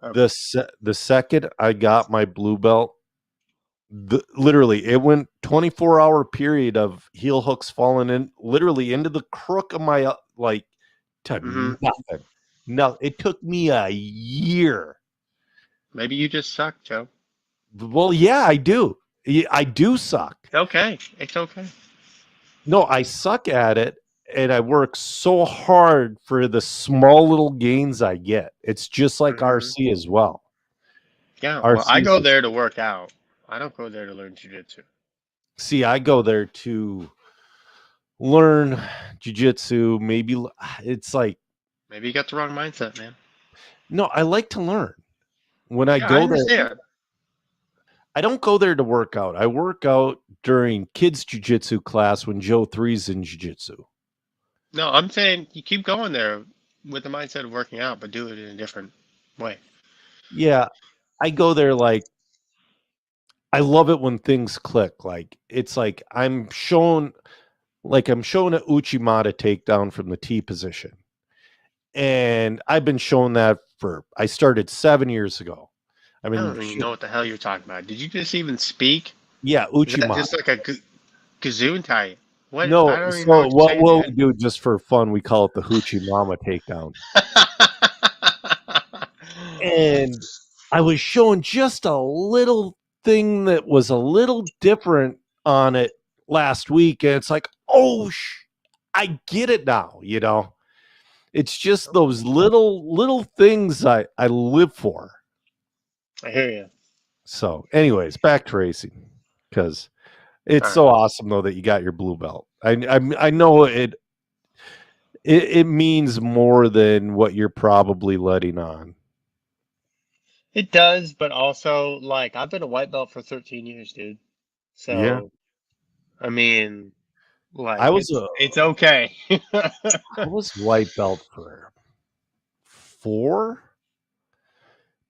Okay. The second I got my blue belt, literally it went 24-hour period of heel hooks falling in literally into the crook of my to nothing. No, it took me a year. Maybe you just suck, Joe. Well, yeah, I do. I do suck. Okay, it's okay. No, I suck at it, and I work so hard for the small little gains I get. It's just like RC as well. Yeah, well, I RC go there to work out. I don't go there to learn jiu-jitsu. See, I go there to learn jiu-jitsu. Maybe it's like Maybe you got the wrong mindset, man. no, I like to learn. When I Yeah, I go there, understand. I don't go there to work out. I work out during kids jiu-jitsu class when Joe 3's in jiu-jitsu. No, I'm saying you keep going there with the mindset of working out, but do it in a different way. Yeah, I go there like I love it when things click. Like it's like I'm shown an Uchimata takedown from the T position. And I've been shown that I started 7 years ago. I don't even know what the hell you're talking about. Did you just even speak? Yeah, Uchimata. Just like a gazoon type. What? No, I don't even so know what we'll do just for fun, we call it the Hoochie Mama takedown. And I was showing just a little thing that was a little different on it last week. And it's like, oh, I get it now, It's just those little things I live for. I hear you. So anyways, back to racing because it's so awesome though that you got your blue belt. I know it means more than what you're probably letting on. It does, but also like I've been a white belt for 13 years, dude. So yeah. I mean, like it's okay. I was white belt for 4,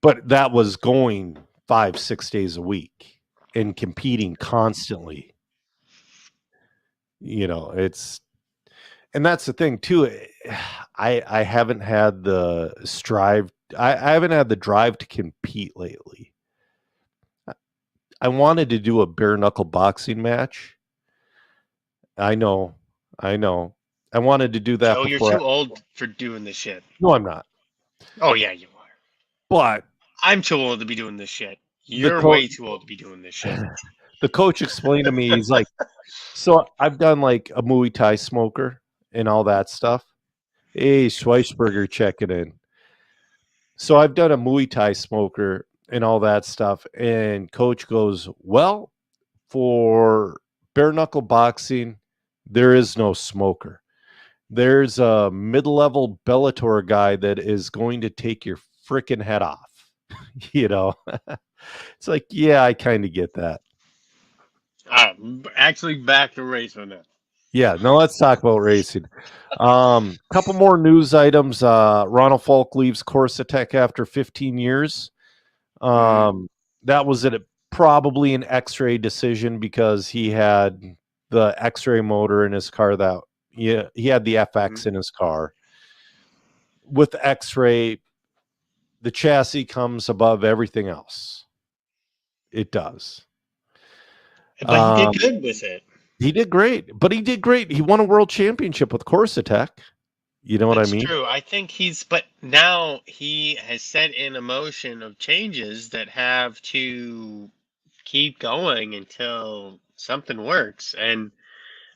but that was going 5-6 days a week and competing constantly. It's and that's the thing too. I haven't had the strive. I haven't had the drive to compete lately. I wanted to do a bare knuckle boxing match. I know. I wanted to do that. Oh, you're too old for doing this shit. No, I'm not. Oh yeah, you are. But I'm too old to be doing this shit. You're way too old to be doing this shit. The coach explained to me, he's like, so I've done like a Muay Thai smoker and all that stuff. Hey, Schweisberger checking in. So I've done a Muay Thai smoker and all that stuff. And coach goes, well, for bare knuckle boxing, there is no smoker. There's a mid-level Bellator guy that is going to take your freaking head off. You know, it's like, yeah, I kind of get that. Actually, back to racing now. Yeah, no, let's talk about racing. Couple more news items. Ronald Falk leaves Corsa Tech after 15 years. That was probably an X-ray decision because he had the X-ray motor in his car. He had the FX in his car. With X-ray, the chassis comes above everything else. It does. But he did good with it. He did great. He won a world championship with Corsa Tech. You know what I mean? That's true. I think but now he has set in a motion of changes that have to keep going until something works. And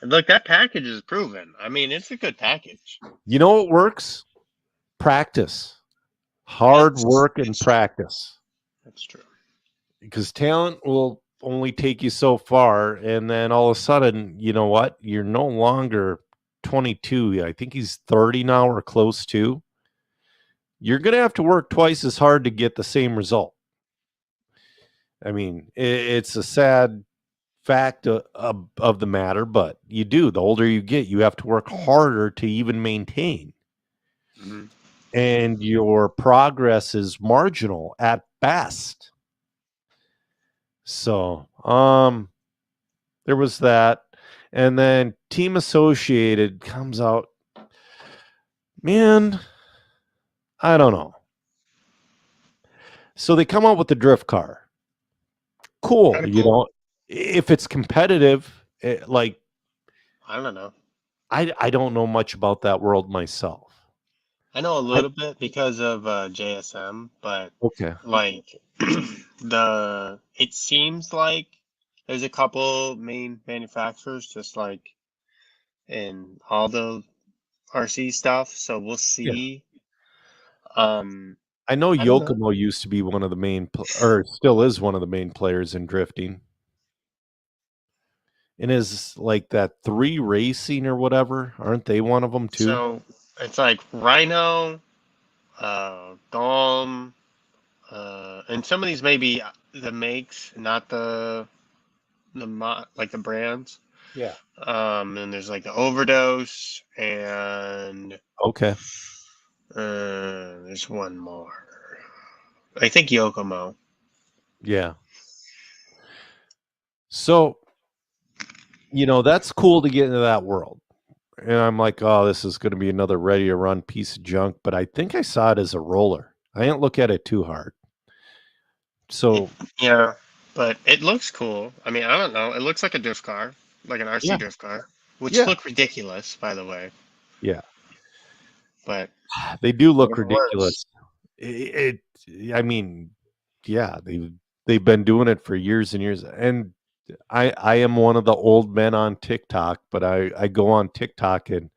look, that package is proven. I mean, it's a good package. You know what works? Practice. Hard work and practice. That's true. Because talent will only take you so far, and then all of a sudden, you know what? You're no longer 22. I think he's 30 now or close to. You're going to have to work twice as hard to get the same result. I mean, it's a sad fact of the matter, but you do. The older you get, you have to work harder to even maintain. And your progress is marginal at best. So, there was that. And then Team Associated comes out. Man, I don't know. So they come out with the drift car. Cool. You know, if it's competitive, like, I don't know. I don't know much about that world myself. I know a little bit because of JSM, but okay, like it seems like there's a couple main manufacturers, just like in all the RC stuff. So we'll see. Yeah. I know Yokomo used to be one of the main, or still is one of the main players in drifting. And is like that 3 Racing or whatever, aren't they one of them too? So it's like Rhino, Dom, and some of these may be the makes, not the like the brands. Yeah. And there's like the Overdose and okay. There's one more. I think Yokomo. Yeah. So, you know, that's cool to get into that world. And I'm like, oh, this is going to be another ready to run piece of junk. But I think I saw it as a roller. I didn't look at it too hard. So yeah, but it looks cool. I mean, I don't know. It looks like a drift car, like an RC drift car, which look ridiculous, by the way. Yeah, but they do look ridiculous. I mean, yeah, they've been doing it for years and years. And I am one of the old men on TikTok, but I go on TikTok and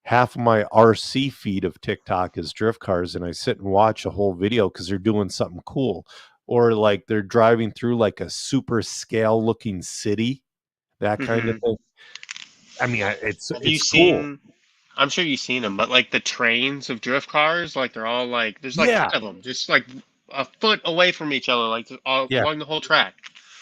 half of my RC feed of TikTok is drift cars, and I sit and watch a whole video because they're doing something cool, or like they're driving through like a super scale looking city, that kind of thing. I mean, it's cool. I'm sure you've seen them, but like the trains of drift cars, like they're all like there's like 10 of them, just like a foot away from each other, like along the whole track.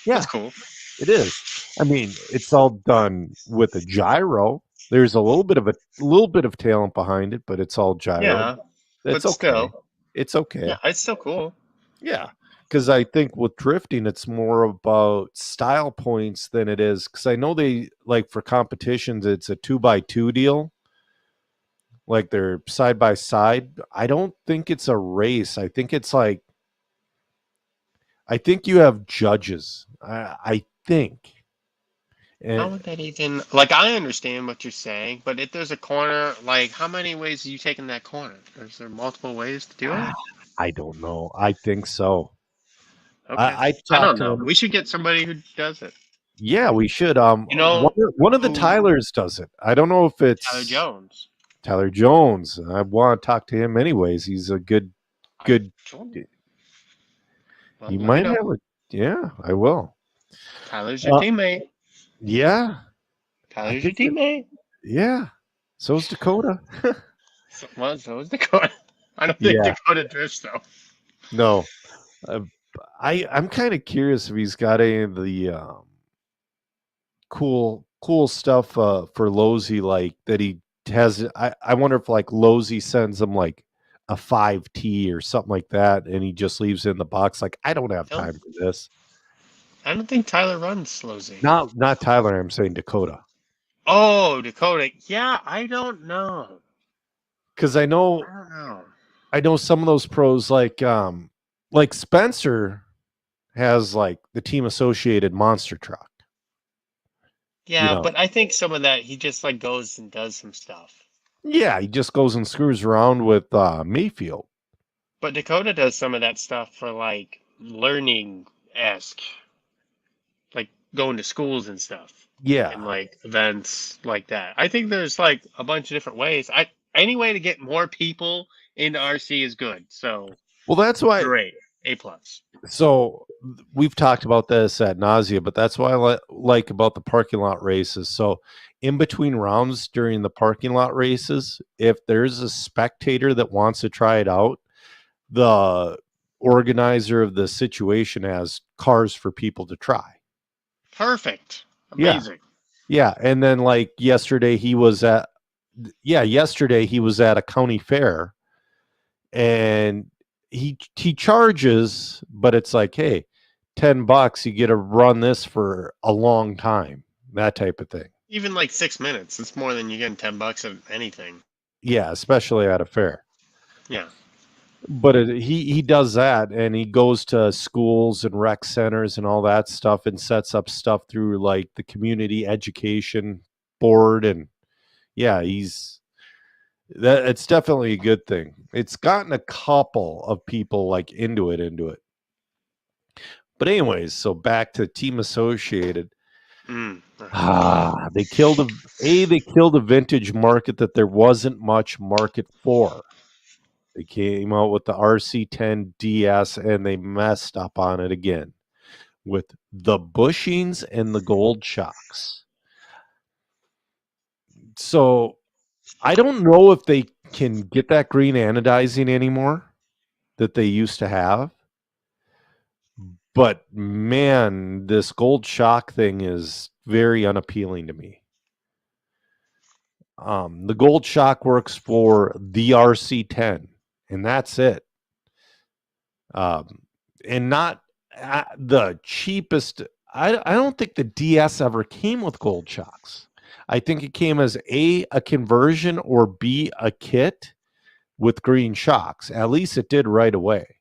Yeah, that's cool. It is. I mean, it's all done with a gyro. There's a little bit of talent behind it, but it's all gyro. Yeah, it's okay. Still, it's okay. Yeah, it's still cool. Yeah, because I think with drifting, it's more about style points than it is. Because I know they like for competitions, it's a 2x2 deal. Like they're side by side. I don't think it's a race. I think it's like. I think you have judges. I think. And how would that even like? I understand what you're saying, but if there's a corner, like how many ways are you taking that corner? Is there multiple ways to do it? I don't know. I think so. Okay. I don't know. We should get somebody who does it. Yeah, we should. You know, one of the Tylers does it. I don't know if it's Tyler Jones. Tyler Jones. I want to talk to him anyways. He's a good. Well, you might have a. Yeah, I will. Tyler's your teammate. Yeah. Tyler's your teammate. Yeah. So's Dakota. So is Dakota. I don't think Dakota drifts though. No. Uh, I'm kind of curious if he's got any of the cool stuff for Losey, like that he has. I wonder if like Losey sends him like a 5T or something like that, and he just leaves it in the box. Like, I don't have No, time for this. I don't think Tyler runs Slowzy. Not Tyler. I'm saying Dakota, Oh, Dakota. Yeah, I don't know. because I don't know. I know some of those pros like Spencer has like the team associated monster truck. You Yeah, know, but I think some of that he just like goes and does some stuff. yeah, he just goes and screws around with Mayfield. But Dakota does some of that stuff for like learning esque, like going to schools and stuff, and Yeah. like events like that. I think there's like a bunch of different ways. Any way to get more people into RC is good. So Well, that's why. great, A plus. So we've talked about this at nausea, but that's what I like about the parking lot races. So in between rounds during the parking lot races, if there's a spectator that wants to try it out, the organizer of the situation has cars for people to try. Perfect. Yeah. Amazing. Yeah. And then like yesterday yesterday he was at a county fair and he charges, but it's like, hey, $10, you get to run this for a long time, that type of thing. Even like 6 minutes, it's more than you get in $10 of anything. Yeah, especially at a fair. Yeah. But he does that, and he goes to schools and rec centers and all that stuff, and sets up stuff through like the community education board, and yeah, it's definitely a good thing. It's gotten a couple of people like into it. But anyways, so back to Team Associated. They killed a vintage market that there wasn't much market for. They came out with the RC10 DS and they messed up on it again with the bushings and the gold shocks. So I don't know if they can get that green anodizing anymore that they used to have. But man, this gold shock thing is very unappealing to me. The gold shock works for the RC10, and that's it. And not the cheapest. I don't think the DS ever came with gold shocks. I think it came as a conversion or B a kit with green shocks. At least it did right away.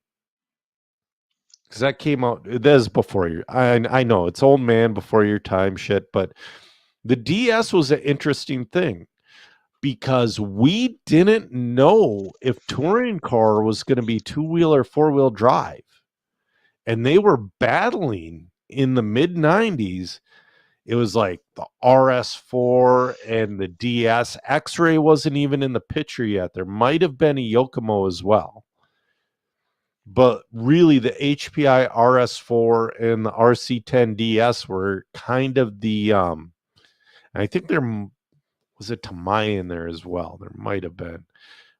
Because that came out. That is before your. I know it's old man before your time shit, but the DS was an interesting thing because we didn't know if touring car was going to be 2-wheel or 4-wheel drive. And they were battling in the mid 90s. It was like the RS4 and the DS. X-Ray wasn't even in the picture yet. There might have been a Yokomo as well. But really the HPI RS4 and the RC10 DS were kind of the I think there was a Tamiya in there as well. There might have been.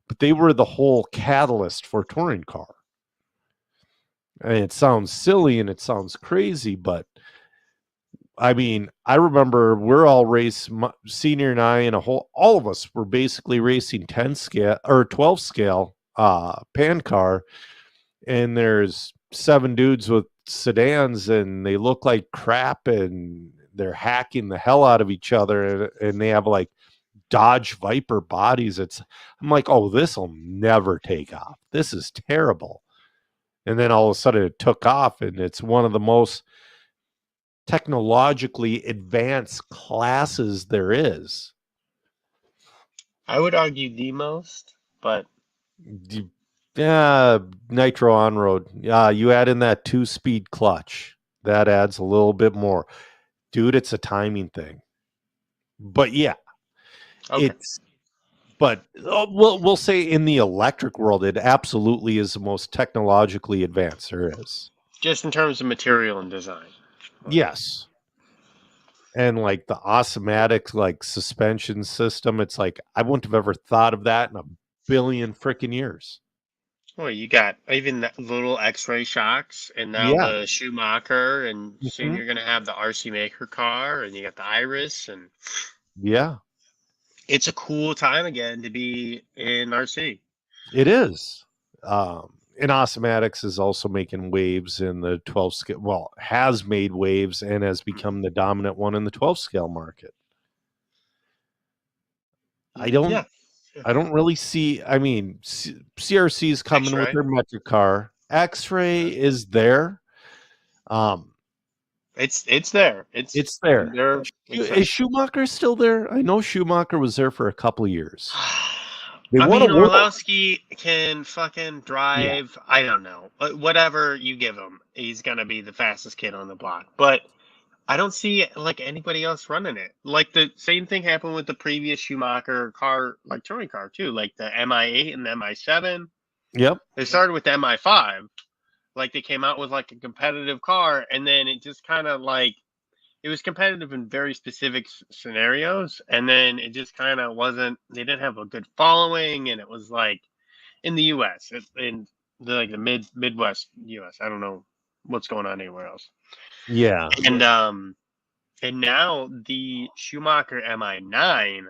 But they were the whole catalyst for touring car. And it sounds silly and it sounds crazy, but I mean, I remember we're all senior and I and all of us were basically racing 10 scale or 12 scale pan car, and there's 7 dudes with sedans and they look like crap and they're hacking the hell out of each other, and they have like Dodge Viper bodies. I'm like, oh, this will never take off. This is terrible. And then all of a sudden it took off, and it's one of the most technologically advanced classes there is. I would argue the most, but Yeah, nitro on road. Yeah, you add in that 2-speed clutch. That adds a little bit more. Dude, it's a timing thing. But yeah, okay. we'll say in the electric world, it absolutely is the most technologically advanced there is. Just in terms of material and design. Yes. And like the Osmotic like suspension system, it's like I wouldn't have ever thought of that in a billion freaking years. Well, you got even the little X-ray shocks, and now Yeah. the Schumacher, and soon Mhm. you're gonna have the RC Maker car, and you got the Iris, and Yeah, it's a cool time again to be in RC. it is. And Osmatics is also making waves in the 12 scale. Well, has made waves and has become the dominant one in the 12 scale market. I don't Yeah, yeah. I don't really see. I mean, CRC is coming with X-ray. their metric car. X-Ray Yeah. is there. Um, It's there. It's it's there. there. It's there. Is Schumacher still there? I know Schumacher was there for a couple of years. They I won a mean, world. Orlowski can fucking Yeah. drive. I don't know. Whatever you give him, he's gonna be the fastest kid on the block. But I don't see like anybody else running it. Like the same thing happened with the previous Schumacher car, like touring car too, like the MI8 and the MI7. Yep. They started with the MI5, like they came out with like a competitive car, and then it just kind of like it was competitive in very specific scenarios, and then it just kind of wasn't. They didn't have a good following, and it was like in the U.S. In the like the Midwest U.S. I don't know what's going on anywhere else, Yeah. and now the Schumacher MI9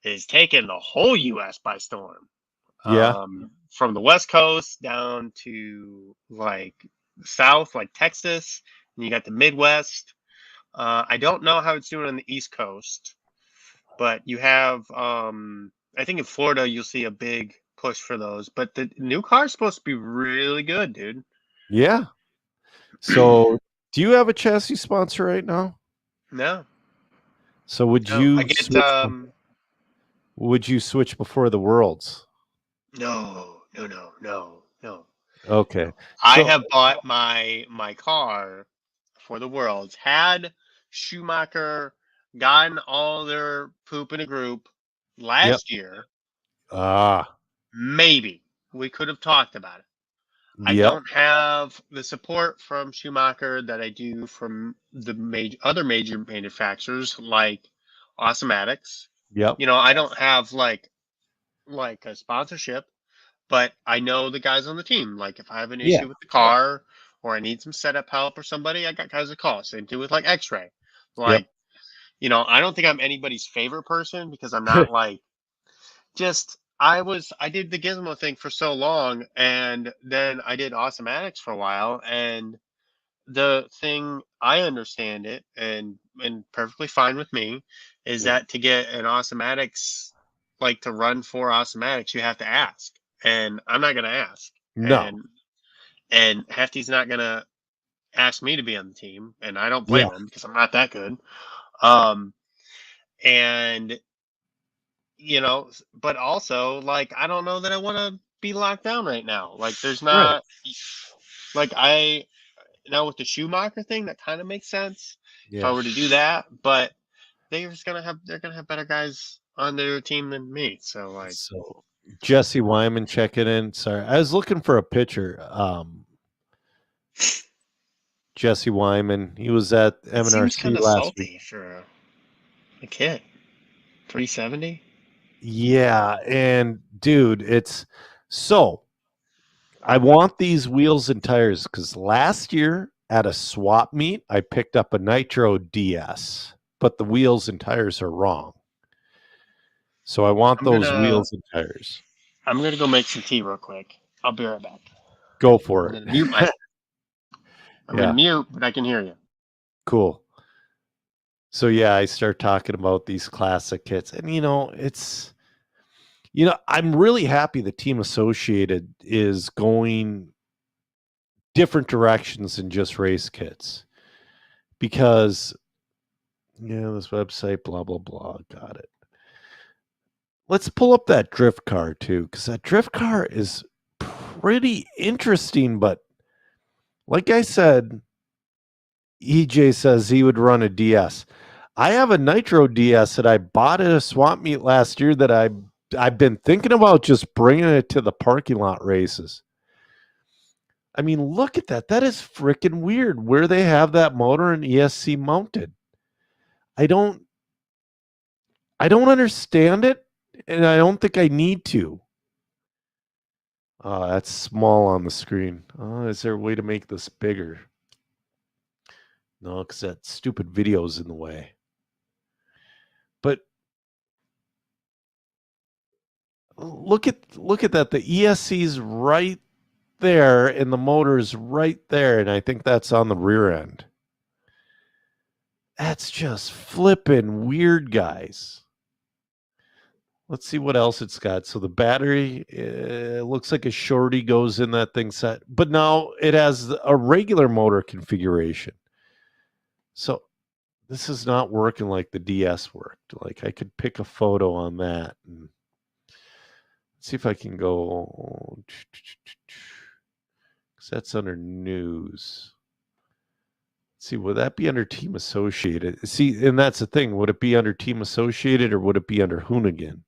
is taking the whole U.S. by storm. Yeah. From the West Coast down to like South, like Texas, and you got the Midwest. I don't know how it's doing on the East Coast, but you have, I think in Florida you'll see a big push for those. But the new car is supposed to be really good, dude. Yeah. So, do you have a chassis sponsor right now? No, So, no, I get would you switch before the Worlds? no, no, no, no, no, Okay. no. I So, have bought my car for the Worlds. Had Schumacher gotten all their poop in a group yep. last year, Ah, maybe we could have talked about it. I yep. don't have the support from Schumacher that I do from the other major manufacturers like Awesomatics. Yep. You know, I don't have like a sponsorship, but I know the guys on the team. Like if I have an Yeah. issue with the car or I need some setup help or somebody, I got guys to call. Same thing with like X-Ray. Yep. Like, I don't think I'm anybody's favorite person because I'm not like just I did the Gizmo thing for so long, and then I did Awesomatics for a while, and the thing I understand it and perfectly fine with me is Yeah. that to get an Awesomatics like to run for Awesomatics, you have to ask, and I'm not gonna ask, No. and Hefty's not gonna ask me to be on the team, and I don't Yeah. blame him because I'm not that good. Um, and but also like I don't know that I want to be locked down right now. Like there's Right. not like I now with the Schumacher thing that kind of makes sense if I Yeah. were to do that, but they're gonna have better guys on their team than me. So like So, Jesse Wyman checking in. Sorry, I was looking for a picture. Jesse Wyman. He was at it seems MNRC kind of last week. salty for a kid. 370. Yeah, and dude, it's so I want these wheels and tires because last year at a swap meet, I picked up a Nitro DS, but the wheels and tires are wrong. So I want I'm those gonna wheels and tires. I'm gonna go make some tea real quick. I'll be right back. Go for I'm it. gonna mute myself. I'm gonna Yeah, mute, but I can hear you. cool. So yeah, I start talking about these classic kits, and I'm really happy the team associated is going different directions than just race kits because this website, blah blah blah, got it. Let's pull up that drift car too, because that drift car is pretty interesting. But like I said, EJ says he would run a DS. I have a Nitro DS that I bought at a swap meet last year that I've been thinking about just bringing it to the parking lot races. I mean, look at that. That is freaking weird where they have that motor and ESC mounted. I don't I don't understand it, and I don't think I need to. That's small on the screen. Is there a way to make this bigger? No, because that stupid video's in the way. But look at that. The ESC's right there, and the motor's right there, and I think that's on the rear end. That's just flipping weird, guys. Let's see what else it's got. So the battery looks like a shorty goes in that thing set, but now it has a regular motor configuration. So this is not working like the DS worked. Like I could pick a photo on that and see if I can go. Because that's under news. Let's see, would that be under Team Associated? See, and that's the thing. Would it be under Team Associated or would it be under Hoonigan?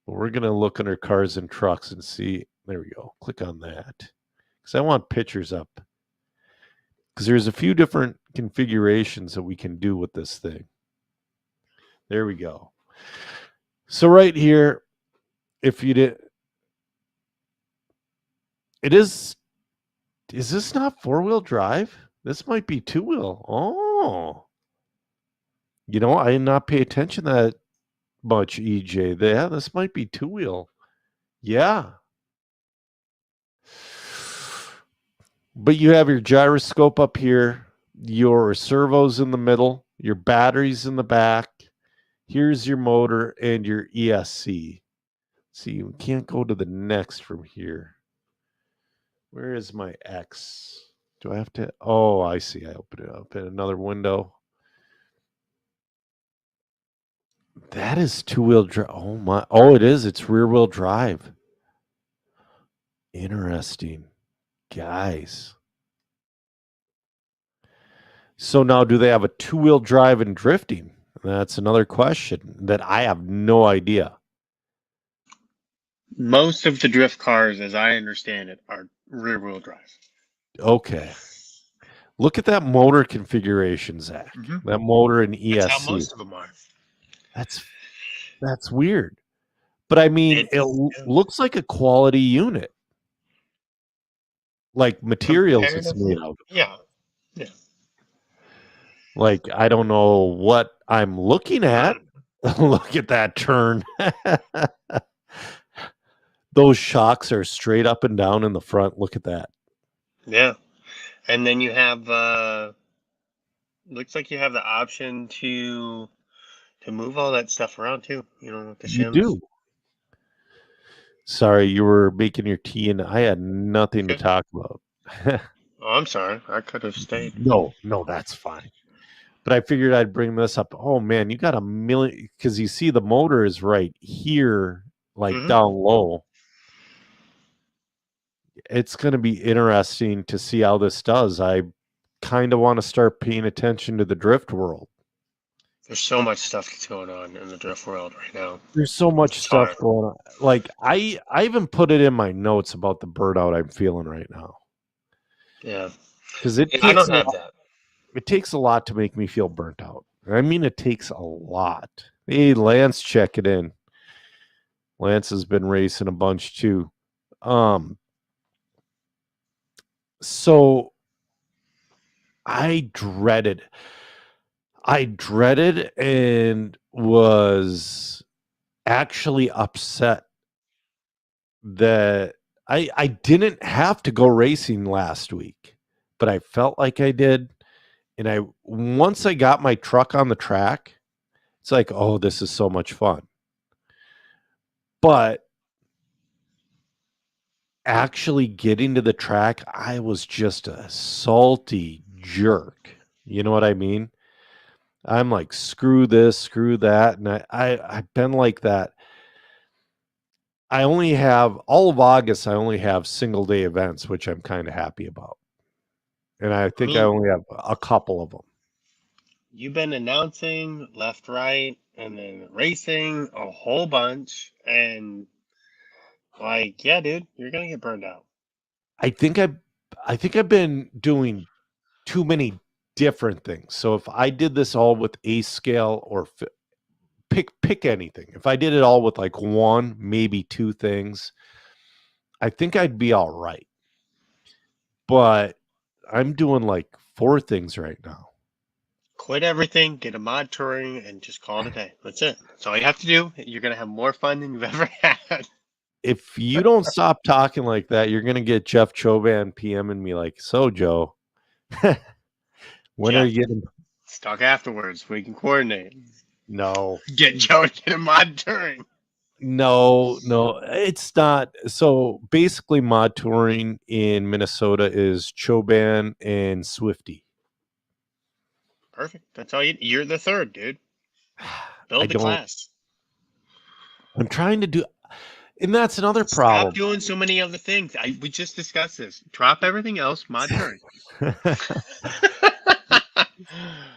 Well, we're going to look under cars and trucks and see. There we go. Click on that. Because I want pictures up. Because there's a few different configurations that we can do with this thing. There we go. So right here, if you did, it is this not four-wheel drive? This might be two-wheel. Oh. You know, I did not pay attention to that much, EJ. Yeah, this might be two-wheel. Yeah. But you have your gyroscope up here, your servos in the middle, your batteries in the back. Here's your motor and your ESC. See, you can't go to the next from here. Where is my X? Do I have to? Oh, I see. I open it up in another window. That is two-wheel drive. Oh my! Oh, it is. It's rear-wheel drive. Interesting, guys. So now, do they have a two-wheel drive and drifting? That's another question that I have no idea. Most of the drift cars, as I understand it, are rear-wheel drive. Okay. Look at that motor configuration, Zach. Mm-hmm. That motor and ESC. That's how most of them are. That's weird. But I mean, it looks like a quality unit. Like materials it's made out of. Yeah. Yeah. Like, I don't know what I'm looking at. Look at that turn. Those shocks are straight up and down in the front. Look at that. Yeah. And then you have looks like you have the option to move all that stuff around too, you know, with the shims. You do. Sorry, you were making your tea and I had nothing to talk about. Oh, I'm sorry. I could have stayed. No, that's fine. But I figured I'd bring this up. Oh man, you got a million, because you see the motor is right here, like down low. It's going to be interesting to see how this does. I kind of want to start paying attention to the drift world. There's so much stuff that's going on in the drift world right now. There's so much stuff going on. Like I even put it in my notes about the burnout I'm feeling right now. Yeah. Because I don't have that. It takes a lot to make me feel burnt out. I mean, it takes a lot. Hey, Lance, check it in. Lance has been racing a bunch too. So I dreaded and was actually upset that I didn't have to go racing last week, but I felt like I did. And once I got my truck on the track, it's like, oh, this is so much fun. But actually getting to the track, I was just a salty jerk. You know what I mean? I'm like, screw this, screw that. And I've been like that. I only have all of August. I only have single day events, which I'm kind of happy about. And I think I only have a couple of them. You've been announcing left, right, and then racing a whole bunch. And like, yeah, dude, you're going to get burned out. I think I've been doing too many different things. So if I did this all with A scale or pick anything, if I did it all with like one, maybe two things, I think I'd be all right. But I'm doing like 4 things right now. Quit everything, get a mod touring, and just call it a day. That's it. That's all you have to do. You're gonna have more fun than you've ever had. If you don't stop talking like that, you're gonna get Jeff Choban PMing me like, so Joe, when are Jeff, you getting? let's talk afterwards. We can coordinate. No, Get Joe to get a mod touring. no, it's not. So basically, mod touring in Minnesota is Choban and Swifty. Perfect. That's all you're the third, dude. I Build the don't. class. I'm trying to do, and that's another Stop problem. doing so many other things. We just discussed this. Drop everything else, mod touring.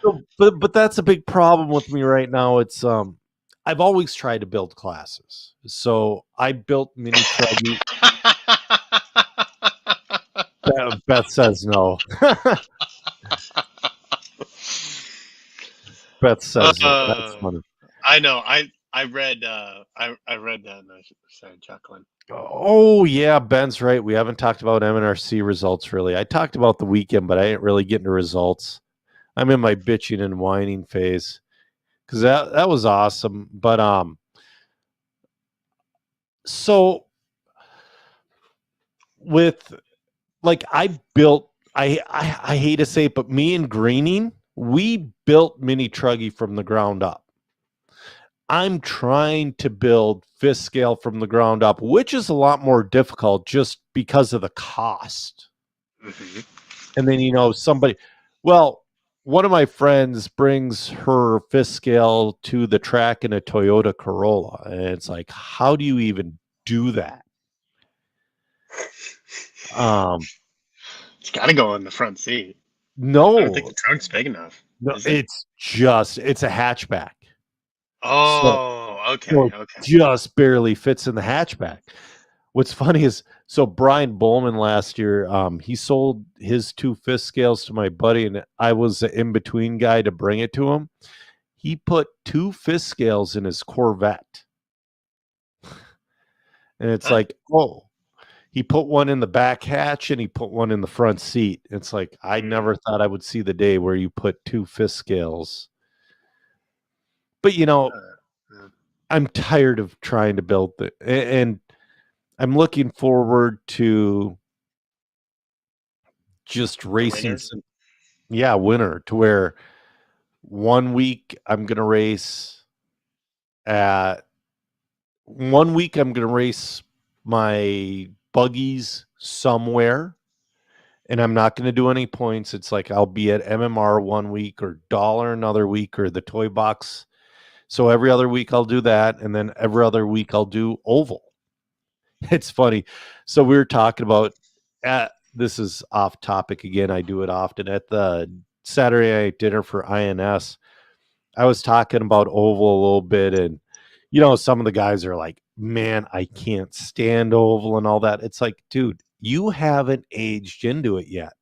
So, but that's a big problem with me right now. It's I've always tried to build classes. So I built mini Truggy. Beth says no. Beth says no. That's funny. I know. I read I read that and I started chuckling. Oh yeah, Ben's right. We haven't talked about MNRC results really. I talked about the weekend, but I didn't really get into results. I'm in my bitching and whining phase because that was awesome. But so with like I built, I hate to say it, but me and Greening, we built Mini Truggy from the ground up. I'm trying to build Fifth Scale from the ground up, which is a lot more difficult just because of the cost. Mm-hmm. And then somebody, well, one of my friends brings her Fifth Scale to the track in a Toyota Corolla, and it's like, how do you even do that? It's got to go in the front seat. No, I don't think the trunk's big enough. no, Is it? it's a hatchback. Oh, okay, So okay. just barely fits in the hatchback. What's funny is, so Brian Bowman last year, he sold his 2 Fifth Scales to my buddy, and I was the in-between guy to bring it to him. He put 2 Fifth Scales in his Corvette. And it's like, oh, he put one in the back hatch and he put one in the front seat. It's like, I never thought I would see the day where you put 2 Fifth Scales. But, I'm tired of trying to build it. And I'm looking forward to just racing winter to where 1 week I'm going to race my buggies somewhere, and I'm not going to do any points. It's like I'll be at MMR 1 week or Dollar another week or the Toy Box. So every other week I'll do that, and then every other week I'll do oval. It's funny. So we were talking about this is off topic again. I do it often at the Saturday night dinner for INS. I was talking about oval a little bit, and some of the guys are like, man, I can't stand oval and all that. It's like, dude, you haven't aged into it yet.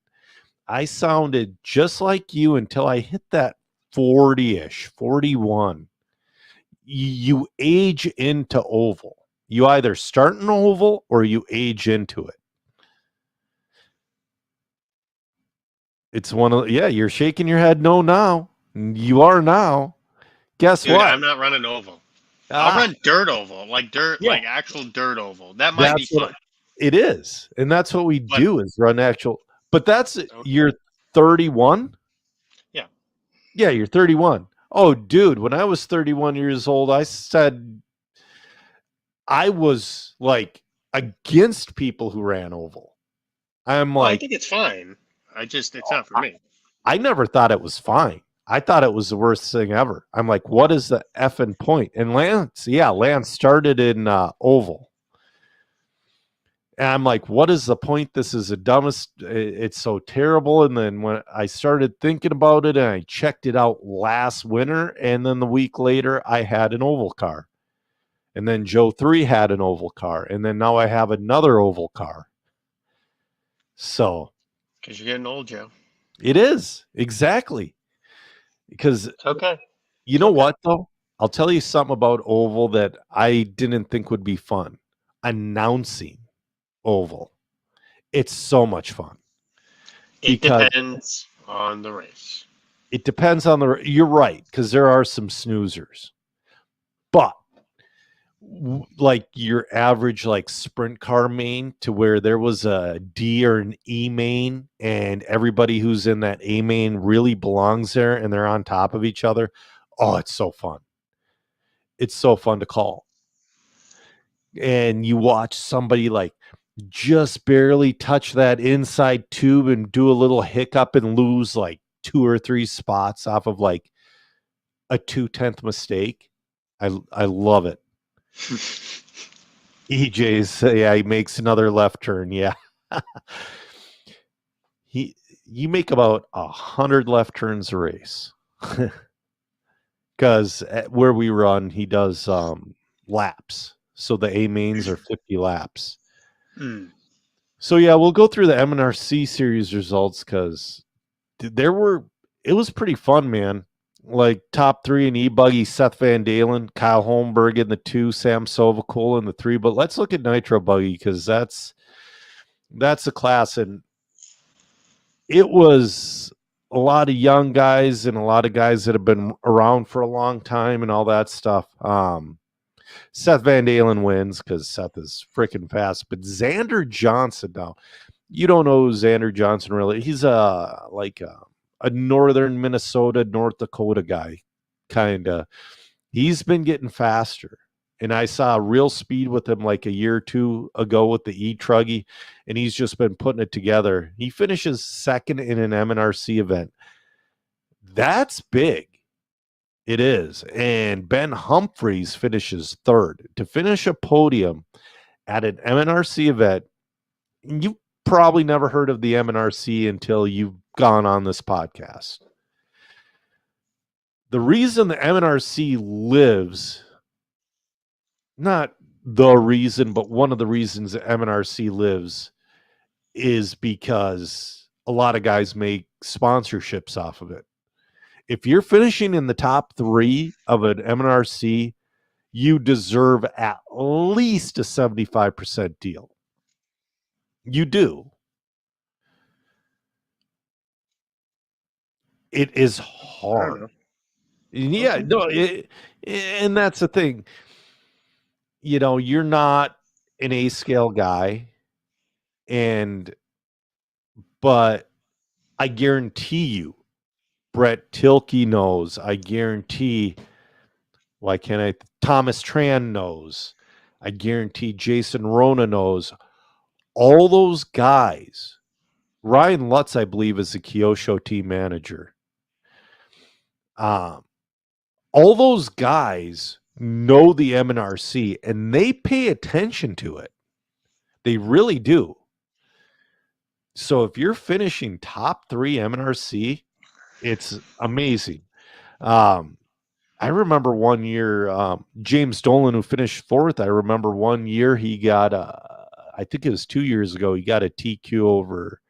I sounded just like you until I hit that 40-ish, 41. You age into oval. You either start an oval or you age into it. It's you're shaking your head no now. You are now. Guess Dude, what? I'm not running oval. I'll run dirt oval, like actual dirt oval. That might be fun. It is. And that's what we do is run actual. But you're 31? Yeah. Yeah, you're 31. Oh, dude, when I was 31 years old, I said I was like against people who ran oval. I'm like, I think it's fine. It's not for me. I never thought it was fine. I thought it was the worst thing ever. I'm like, what is the effing point? And Lance started in oval. And I'm like, what is the point? This is the dumbest. It's so terrible. And then when I started thinking about it and I checked it out last winter, and then the week later, I had an oval car. And then Joe 3 had an oval car. And then now I have another oval car. So. Because you're getting old, Joe. It is. Exactly. Because. It's okay. You know what, though? I'll tell you something about oval that I didn't think would be fun. Announcing oval. It's so much fun. It Because depends on the race. it depends on you're right, because there are some snoozers. But like your average like sprint car main, to where there was a D or an E main and everybody who's in that A main really belongs there and they're on top of each other. Oh, it's so fun. It's so fun to call. And you watch somebody like just barely touch that inside tube and do a little hiccup and lose like 2 or 3 spots off of like a 2/10 mistake. I love it. EJ's, yeah, he makes another left turn. Yeah. You make about 100 left turns a race. Because where we run, he does laps. So the A mains are 50 laps. So yeah, we'll go through the MNRC series results because it was pretty fun, man. Like top 3 in E-Buggy, Seth Van Dalen, Kyle Holmberg in the 2, Sam Sovacool in the 3. But let's look at Nitro Buggy because that's a class, and it was a lot of young guys and a lot of guys that have been around for a long time and all that stuff. Seth Van Dalen wins because Seth is freaking fast, but Xander Johnson, now you don't know who Xander Johnson really. He's a northern Minnesota, North Dakota guy, kind of. He's been getting faster, and I saw real speed with him like a year or 2 ago with the E-Truggy, and he's just been putting it together. He finishes second in an MNRC event. That's big. It is. And Ben Humphreys finishes third. To finish a podium at an MNRC event, you probably never heard of the MNRC until you've gone on this podcast. The reason the MNRC lives, not the reason, but one of the reasons the MNRC lives, is because a lot of guys make sponsorships off of it. If you're finishing in the top 3 of an MNRC, you deserve at least a 75% deal. You do. It is hard. Yeah, okay. No, and that's the thing. You know, you're not an A scale guy, but I guarantee you, Brett Tilke knows. I guarantee, Thomas Tran knows. I guarantee Jason Rona knows. All those guys, Ryan Lutz, I believe, is the Kyosho team manager. All those guys know the MNRC and they pay attention to it. They really do. So if you're finishing top 3 MNRC, it's amazing. I remember one year, James Dolan, who finished 4th, I remember one year he got I think it was 2 years ago, he got a TQ over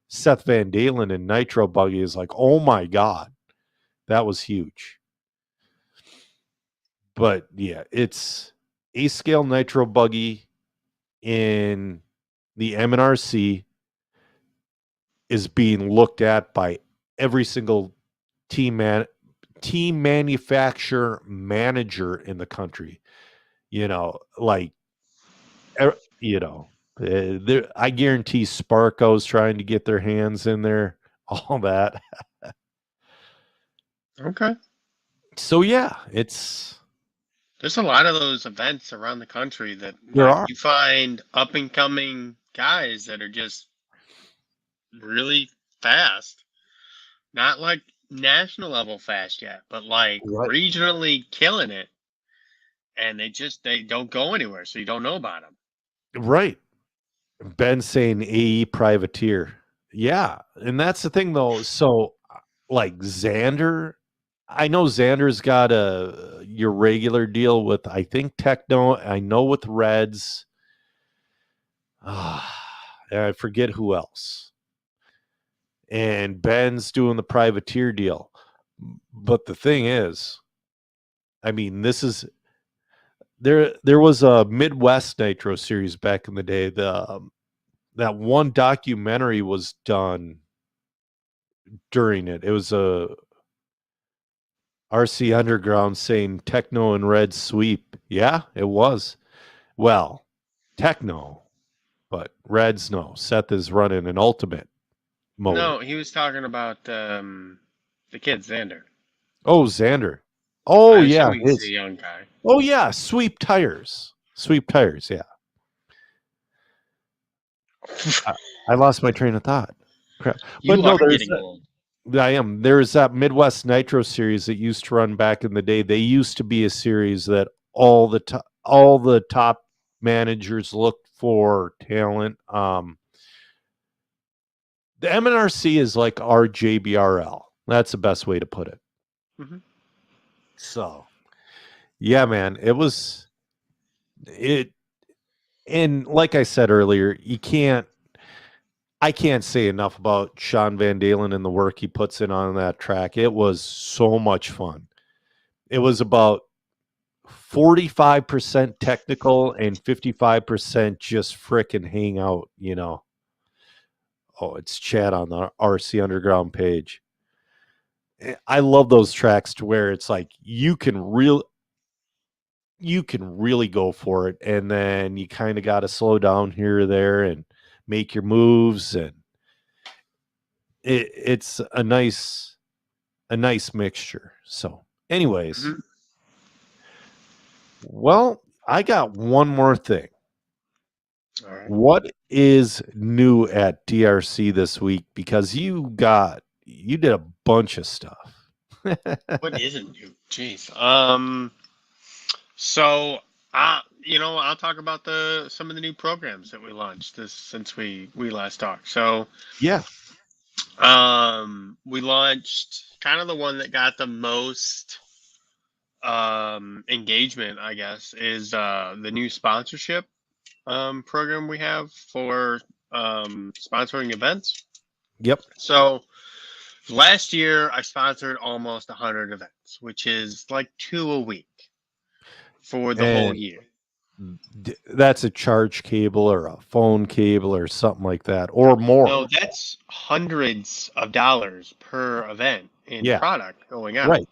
Seth Van Dalen in Nitro Buggy. Is like, oh my God, that was huge. But yeah, it's A scale Nitro Buggy in the MNRC is being looked at by every single team manufacturer manager in the country. You know, like, you know, I guarantee Sparco's trying to get their hands in there, all that. Okay. So yeah, there's a lot of those events around the country that you find up and coming guys that are just really fast. Not like national level fast yet, but like regionally killing it. And they don't go anywhere, so you don't know about them. Right. Ben saying AE privateer. Yeah. And that's the thing though. So like Xander, I know Xander's got your regular deal with, I think, Techno. I know with Reds. I forget who else. And Ben's doing the privateer deal. But the thing is, I mean, there was a Midwest Nitro series back in the day. that one documentary was done during it. It was a RC Underground saying techno and red sweep. Yeah, it was. Well, techno, but reds no. Seth is running an ultimate motor. No, he was talking about the kid Xander. Oh, Xander. Oh I yeah, assume he's a his. young guy. Oh yeah, sweep tires. Sweep tires. Yeah, I lost my train of thought. Crap. But You no, are there's. getting old. I am. There's that Midwest Nitro series that used to run back in the day. They used to be a series that all the top managers looked for talent. The MNRC is like our JBRL. That's the best way to put it. Hmm. So, yeah, man, it. And like I said earlier, I can't say enough about Sean Van Dalen and the work he puts in on that track. It was so much fun. It was about 45% technical and 55% just frickin' hang out, you know. Oh, it's chat on the RC Underground page. I love those tracks to where it's like you can really go for it, and then you kind of got to slow down here or there and make your moves, and it's a nice mixture. So, anyways, Hmm. well, I got one more thing. All right. What is new at DRC this week? Because you did a bunch of stuff. What isn't new? Jeez. So, I'll talk about the some of the new programs that we launched this since we last talked. So, Yeah. we launched kind of the one that got the most engagement, I guess, is the new sponsorship program we have for sponsoring events. Yep. So last year I sponsored almost 100 events, which is like two a week for the whole And year. that's a charge cable or a phone cable or something like that, or more. No, that's hundreds of dollars per event in Yeah. product going out. Right.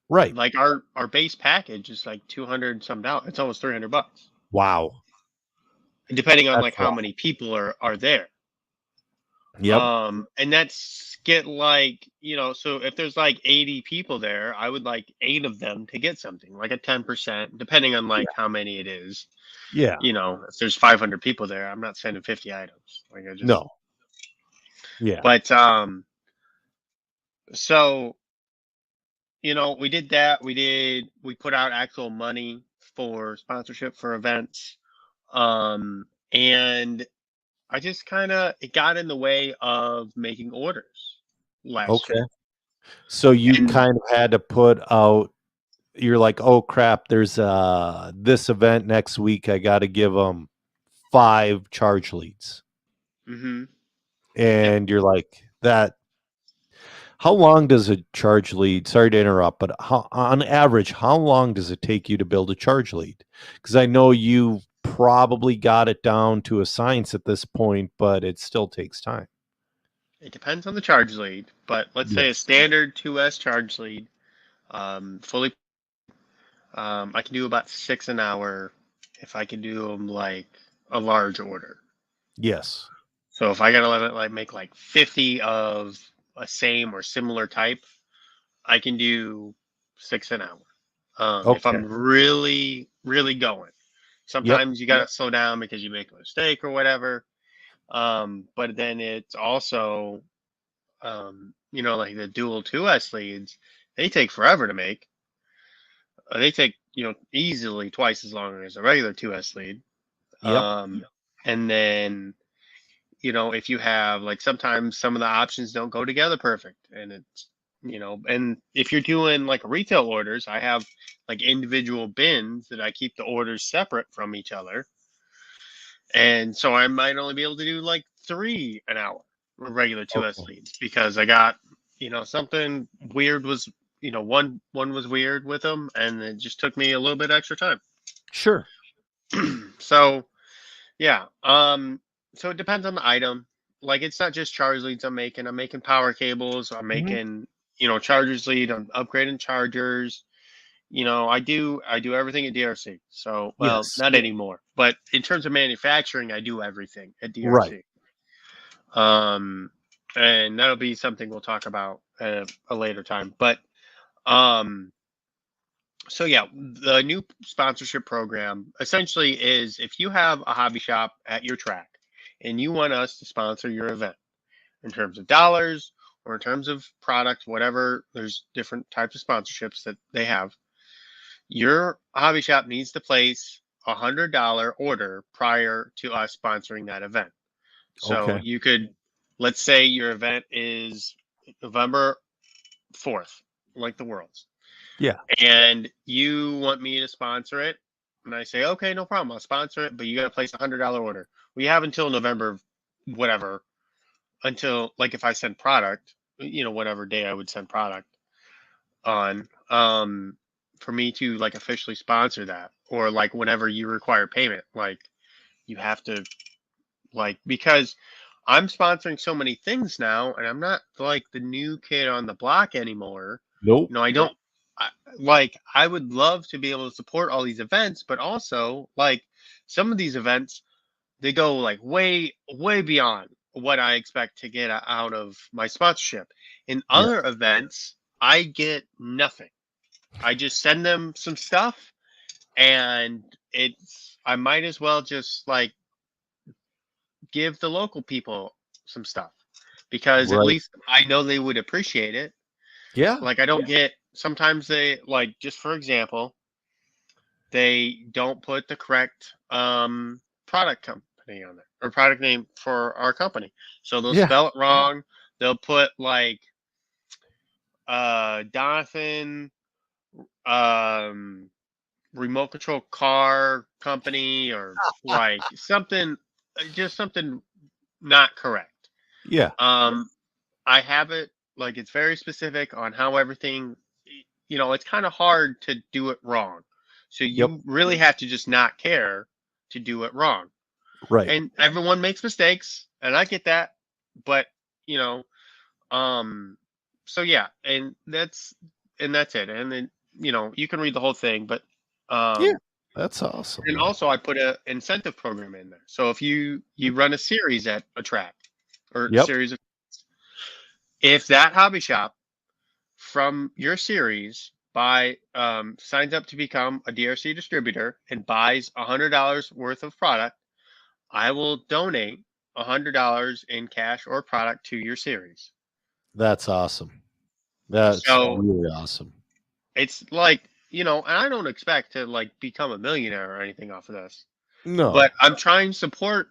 Right. Like our base package is like 200 some dollars. It's almost $300, Wow. depending on That's like a how lot. many people are there. Yep. And that's get like, so if there's like 80 people there, I would like eight of them to get something, like a 10%, depending on like how many it is. Yeah. If there's 500 people there, I'm not sending 50 items. Like I just, No. Yeah. but, so, we did that. We put out actual money for sponsorship for events. And I just it got in the way of making orders last Okay. year. So you And kind of had to put out. You're like, oh crap! There's this event next week. I got to give them 5 charge leads, hmm yep. and you're like that. How long does a charge lead? Sorry to interrupt, but on average, how long does it take you to build a charge lead? Because I know you probably got it down to a science at this point, but it still takes time. It depends on the charge lead, but let's say a Yes. standard 2S charge lead, fully, I can do about 6 an hour if I can do them like a large order. Yes. So if I gotta let it like make like 50 of a same or similar type, I can do 6 an hour. If Okay. I'm really, really going, Yep. sometimes you gotta slow down because you make a mistake or whatever. But then it's also, like the dual 2S leads, they take forever to make. They take, easily twice as long as a regular 2S lead. Yep. And then, if you have like sometimes some of the options don't go together perfect, and and if you're doing like retail orders, I have like individual bins that I keep the orders separate from each other. And so I might only be able to do like 3 an hour regular 2S Okay. leads because I got, something weird was, one was weird with them, and it just took me a little bit extra time. Sure. So yeah. So it depends on the item. Like it's not just charge leads I'm making. I'm making power cables. I'm Mhm. making, chargers lead. I'm upgrading chargers. I do everything at DRC. So, well, Yes. not anymore. But in terms of manufacturing, I do everything at Right. DRC. Um, and that'll be something we'll talk about at a later time. But um, so yeah, the new sponsorship program essentially is if you have a hobby shop at your track and you want us to sponsor your event in terms of dollars or in terms of product, whatever, there's different types of sponsorships that they have. Your hobby shop needs to place $100 order prior to us sponsoring that event. So Okay. you could, let's say your event is November 4th, like the Worlds, Yeah. and you want me to sponsor it. And I say, okay, no problem. I'll sponsor it, but you got to place $100 order. We have until November, whatever, until like if I send product, whatever day I would send product on, for me to like officially sponsor that, or like whenever you require payment, like you have to because I'm sponsoring so many things now, and I'm not like the new kid on the block anymore. Nope. I don't. I, I would love to be able to support all these events, but also like some of these events, they go like way, way beyond what I expect to get out of my sponsorship. In Yeah. other events, I get nothing. I just send them some stuff, and I might as well just like give the local people some stuff because at Right. least I know they would appreciate it. Yeah. Like I don't get sometimes they like just for example, they don't put the correct product company on there or product name for our company. So they'll Yeah. spell it wrong. They'll put like Donathan um remote control car company or like something just something not correct. Yeah. Um I have it like it's very specific on how everything, it's kind of hard to do it wrong. So Yep. you really have to just not care to do it wrong. Right. And everyone makes mistakes, and I get that. But, you know, um so yeah, and that's it. And then, you can read the whole thing, but Yeah. um That's awesome, and man. also I put a incentive program in there. So if you run a series at a track or Yep. series of if that hobby shop from your series signs up to become a DRC distributor and buys $100 worth of product, I will donate $100 in cash or product to your series. That's awesome. That's So really awesome. it's like, and I don't expect to like become a millionaire or anything off of this, but No. I'm trying to support,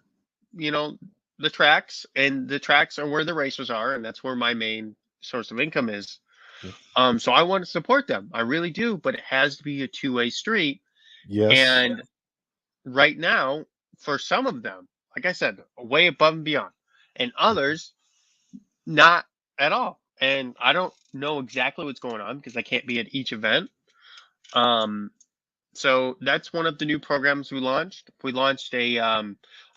you know, the tracks, and the tracks are where the racers are, and that's where my main source of income is. Yep. So I want to support them. I really do, but it has to be a two-way street. Yes. And right now, for some of them, like I said, way above and beyond, and others not at all. And I don't know exactly what's going on because I can't be at each event. Um, so that's one of the new programs we launched. We launched a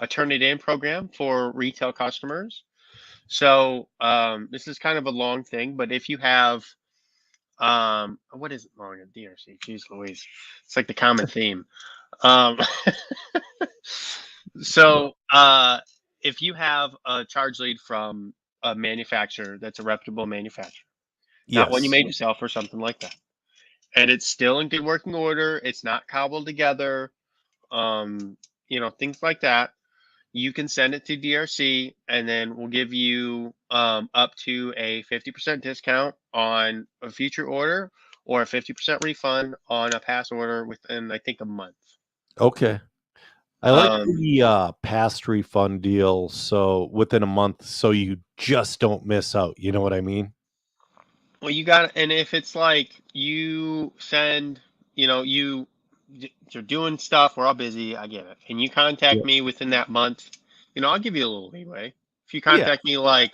turn it in program for retail customers. So this is kind of a long thing, but if you have what is it long at DRC? Jeez Louise. It's like the common theme. Um so if you have a charge lead from a manufacturer that's a reputable manufacturer, not one you Yes. made yourself or something like that, and it's still in good working order, it's not cobbled together, um, things like that, you can send it to DRC, and then we'll give you up to a 50% discount on a future order or a 50% refund on a past order within, I think, a month. Okay. I like Um, the past refund deal. So within a month, so you just don't miss out. You know what I mean? well, and if it's like you send, you're doing stuff, we're all busy, I get it, and you contact Yeah. me within that month, I'll give you a little leeway. If you Yeah. contact me like,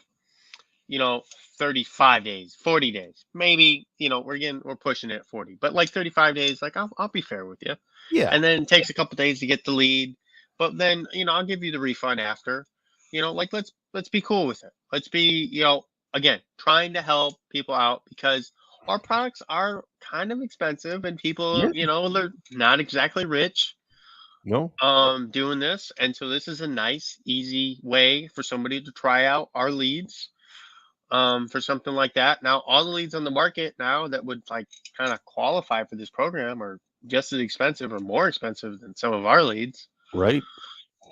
you know, 35 days, 40 days. Maybe, we're pushing it at 40, but like 35 days, like I'll be fair with you. Yeah. And then it takes a couple days to get the lead, but then, I'll give you the refund after. like let's be cool with it. Let's be, again, trying to help people out because our products are kind of expensive and Yeah. people, they're not exactly rich No. doing this. And so this is a nice, easy way for somebody to try out our leads for something like that. Now, all the leads on the market now that would like kind of qualify for this program are just as expensive or more expensive than some of our leads. Right.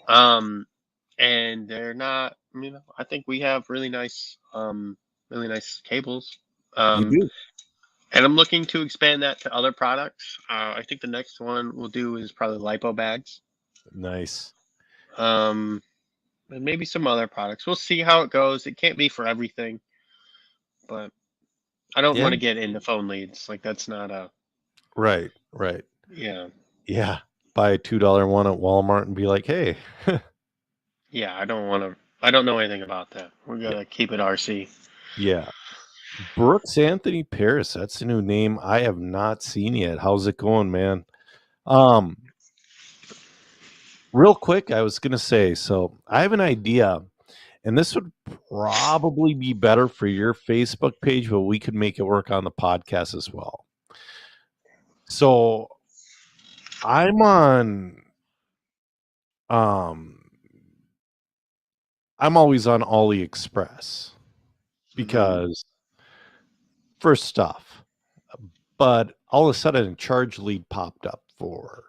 Um, and they're not, I think we have really nice cables. You Um, do. and I'm looking to expand that to other products. I think the next one we'll do is probably lipo bags. Nice. Um, and maybe some other products. We'll see how it goes. It can't be for everything, but I don't Yeah. want to get into phone leads. Like that's not a, Right. Right. yeah, Yeah. Buy a $2 one at Walmart and be like, hey. yeah. I don't want to. I don't know anything about that. We're Yeah. gonna keep it RC. Yeah. Brooks Anthony Paris. That's a new name I have not seen yet. How's it going, man? Um, Real quick, I was gonna say, so I have an idea, and this would probably be better for your Facebook page, but we could make it work on the podcast as well. So I'm on um I'm always on AliExpress Hmm. because first stuff, but all of a sudden a charge lead popped up for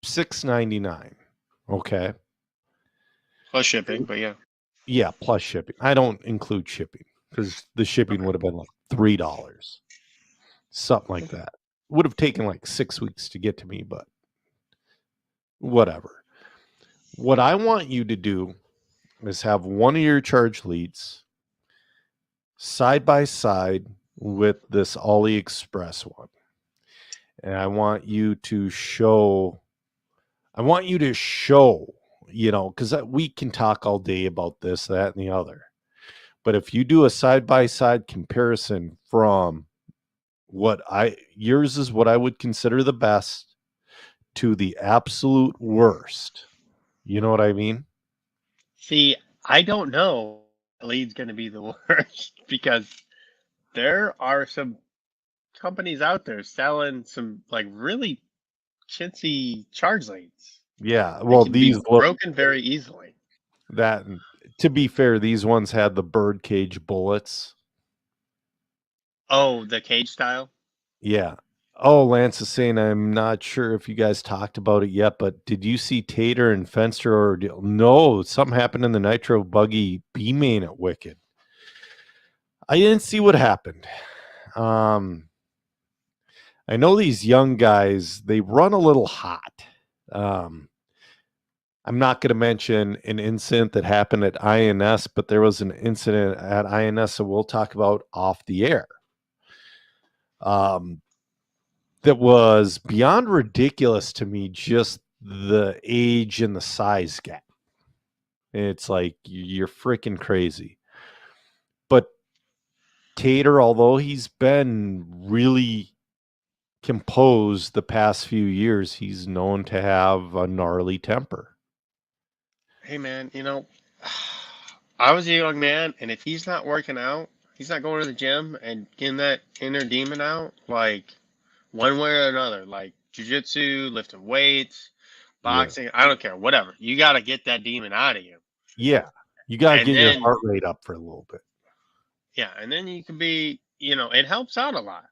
$6.99. Okay. Plus shipping, but yeah. Yeah, plus shipping. I don't include shipping because the shipping Okay. would have been like $3, something like Okay. that. Would have taken like 6 weeks to get to me, but whatever. What I want you to do is have one of your charge leads side by side with this AliExpress one. And I want you to show, because we can talk all day about this, that, and the other. But if you do a side by side comparison from yours is what I would consider the best to the absolute worst. You know what I mean? See, I don't know what lead's going to be the worst because there are some companies out there selling some like really chintzy charge leads Yeah. that Well, can be these look broken very easily. that. To be fair, these ones had the birdcage bullets. Oh, the cage style? Yeah. Oh, Lance is saying I'm not sure if you guys talked about it yet, but did you see Tater and Fenster ordeal? No, something happened in the Nitro Buggy B main at Wicked. I didn't see what happened. Um, I know these young guys, they run a little hot. Um, I'm not going to mention an incident that happened at INS, but there was an incident at INS that we'll talk about off the air. That was beyond ridiculous to me, just the age and the size gap. It's like you're freaking crazy. But Tater, although he's been really composed the past few years, he's known to have a gnarly temper. Hey man, I was a young man, and if he's not working out, he's not going to the gym and getting that inner demon out, like one way or another, like jujitsu, lifting weights, Yeah. boxing, I don't care, whatever. You got to get that demon out of you. Yeah. You got to And get your then, heart rate up for a little bit. yeah, and then you can be, it helps out a lot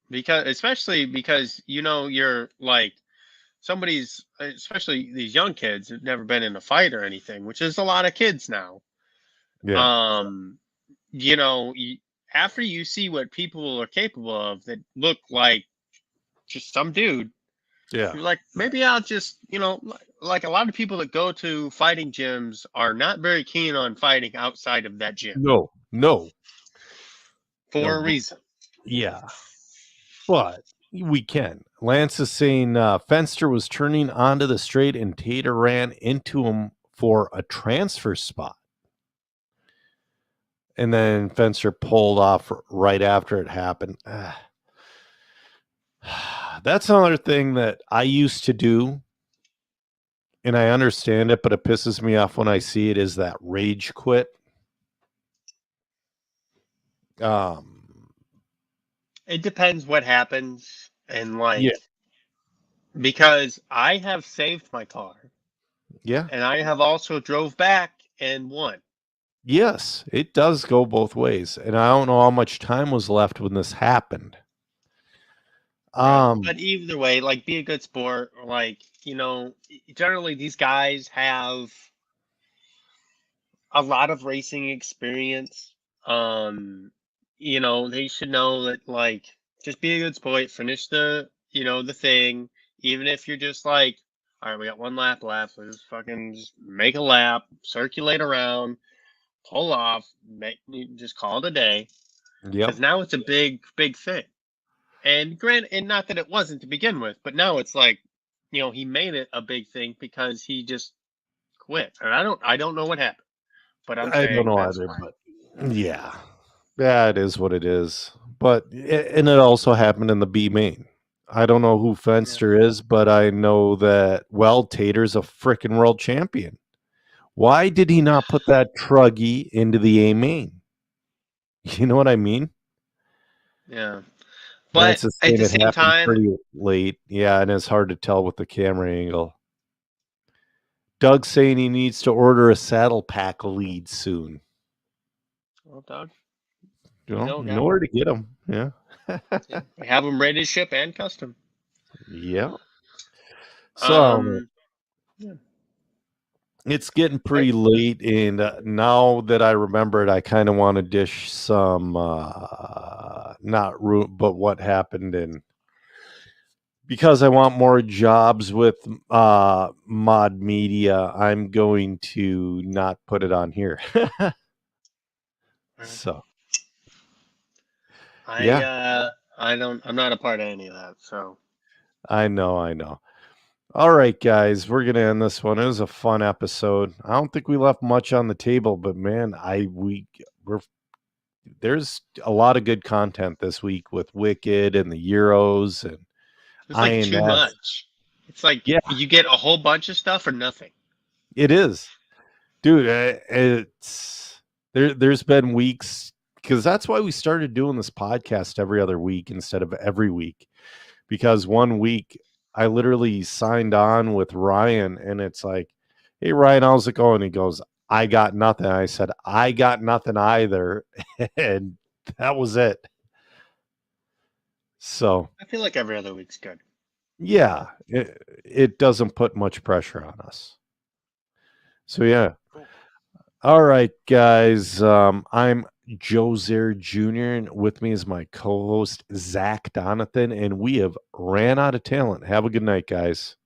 because, especially because, you're like somebody's, especially these young kids who've never been in a fight or anything, which is a lot of kids now. Yeah. Um, you know, y- After you see what people are capable of that look like just some dude, Yeah. you're like, maybe I'll just, like a lot of people that go to fighting gyms are not very keen on fighting outside of that gym No, no, for a no. reason. Yeah. But we can. Lance is saying Fenster was turning onto the straight and Tater ran into him for a transfer spot. And then Fenster pulled off right after it happened. That's another thing that I used to do and I understand it, but it pisses me off when I see it, is that rage quit. It depends what happens, and Yeah, because I have saved my car, yeah, and I have also drove back and won. yes, it does go both ways, and I don't know how much time was left when this happened. Right. Um, But either way, like, be a good sport. Generally these guys have a lot of racing experience. Um, they should know that, like, just be a good sport, finish the thing, even if you're just like, all right, we got one lap left, let's just make a lap, circulate around, pull off, just call it a day. yep, Because now it's a big, big thing. And not that it wasn't to begin with, but now it's like, he made it a big thing because he just quit. And I don't know what happened, but I'm I don't saying know that's either, why. but yeah, yeah, it is what it is. But and it also happened in the B main. I don't know who Yeah. Fenster is, but I know that Tater's a freaking world champion. Why did he not put that truggy into the A main? You know what I mean? Yeah. And But that's the at same. the It same happened time, pretty late. Yeah, and it's hard to tell with the camera angle. Doug's saying he needs to order a saddle pack lead soon. well, Doug, You know got where one. to get them. Yeah. Yeah. We have them ready to ship and custom. Yeah. So Um, yeah. it's getting I, pretty late, and now that I remember it, I kind of want to dish some, not root, but what happened in, because I want more jobs with Mod Media. I'm going to not put it on here. uh, So I, yeah, uh, I'm not a part of any of that. So, I know, I know. All right, guys, we're gonna end this one. It was a fun episode. I don't think we left much on the table, but man, we're there's a lot of good content this week with Wicked and the Euros and it's like too INS. much. It's like Yeah, you get a whole bunch of stuff for nothing. it is, dude. It's There's been weeks, because that's why we started doing this podcast every other week instead of every week. Because one week I literally signed on with Ryan, and it's like, "Hey Ryan, how's it going?" He goes, "I got nothing." I said, "I got nothing either," and that was it. So I feel like every other week's good. yeah, it doesn't put much pressure on us. So yeah. Cool. All right, guys. I'm Joe Zer Jr., and with me is my co-host Zach Donathan, and we have ran out of talent. Have a good night, guys.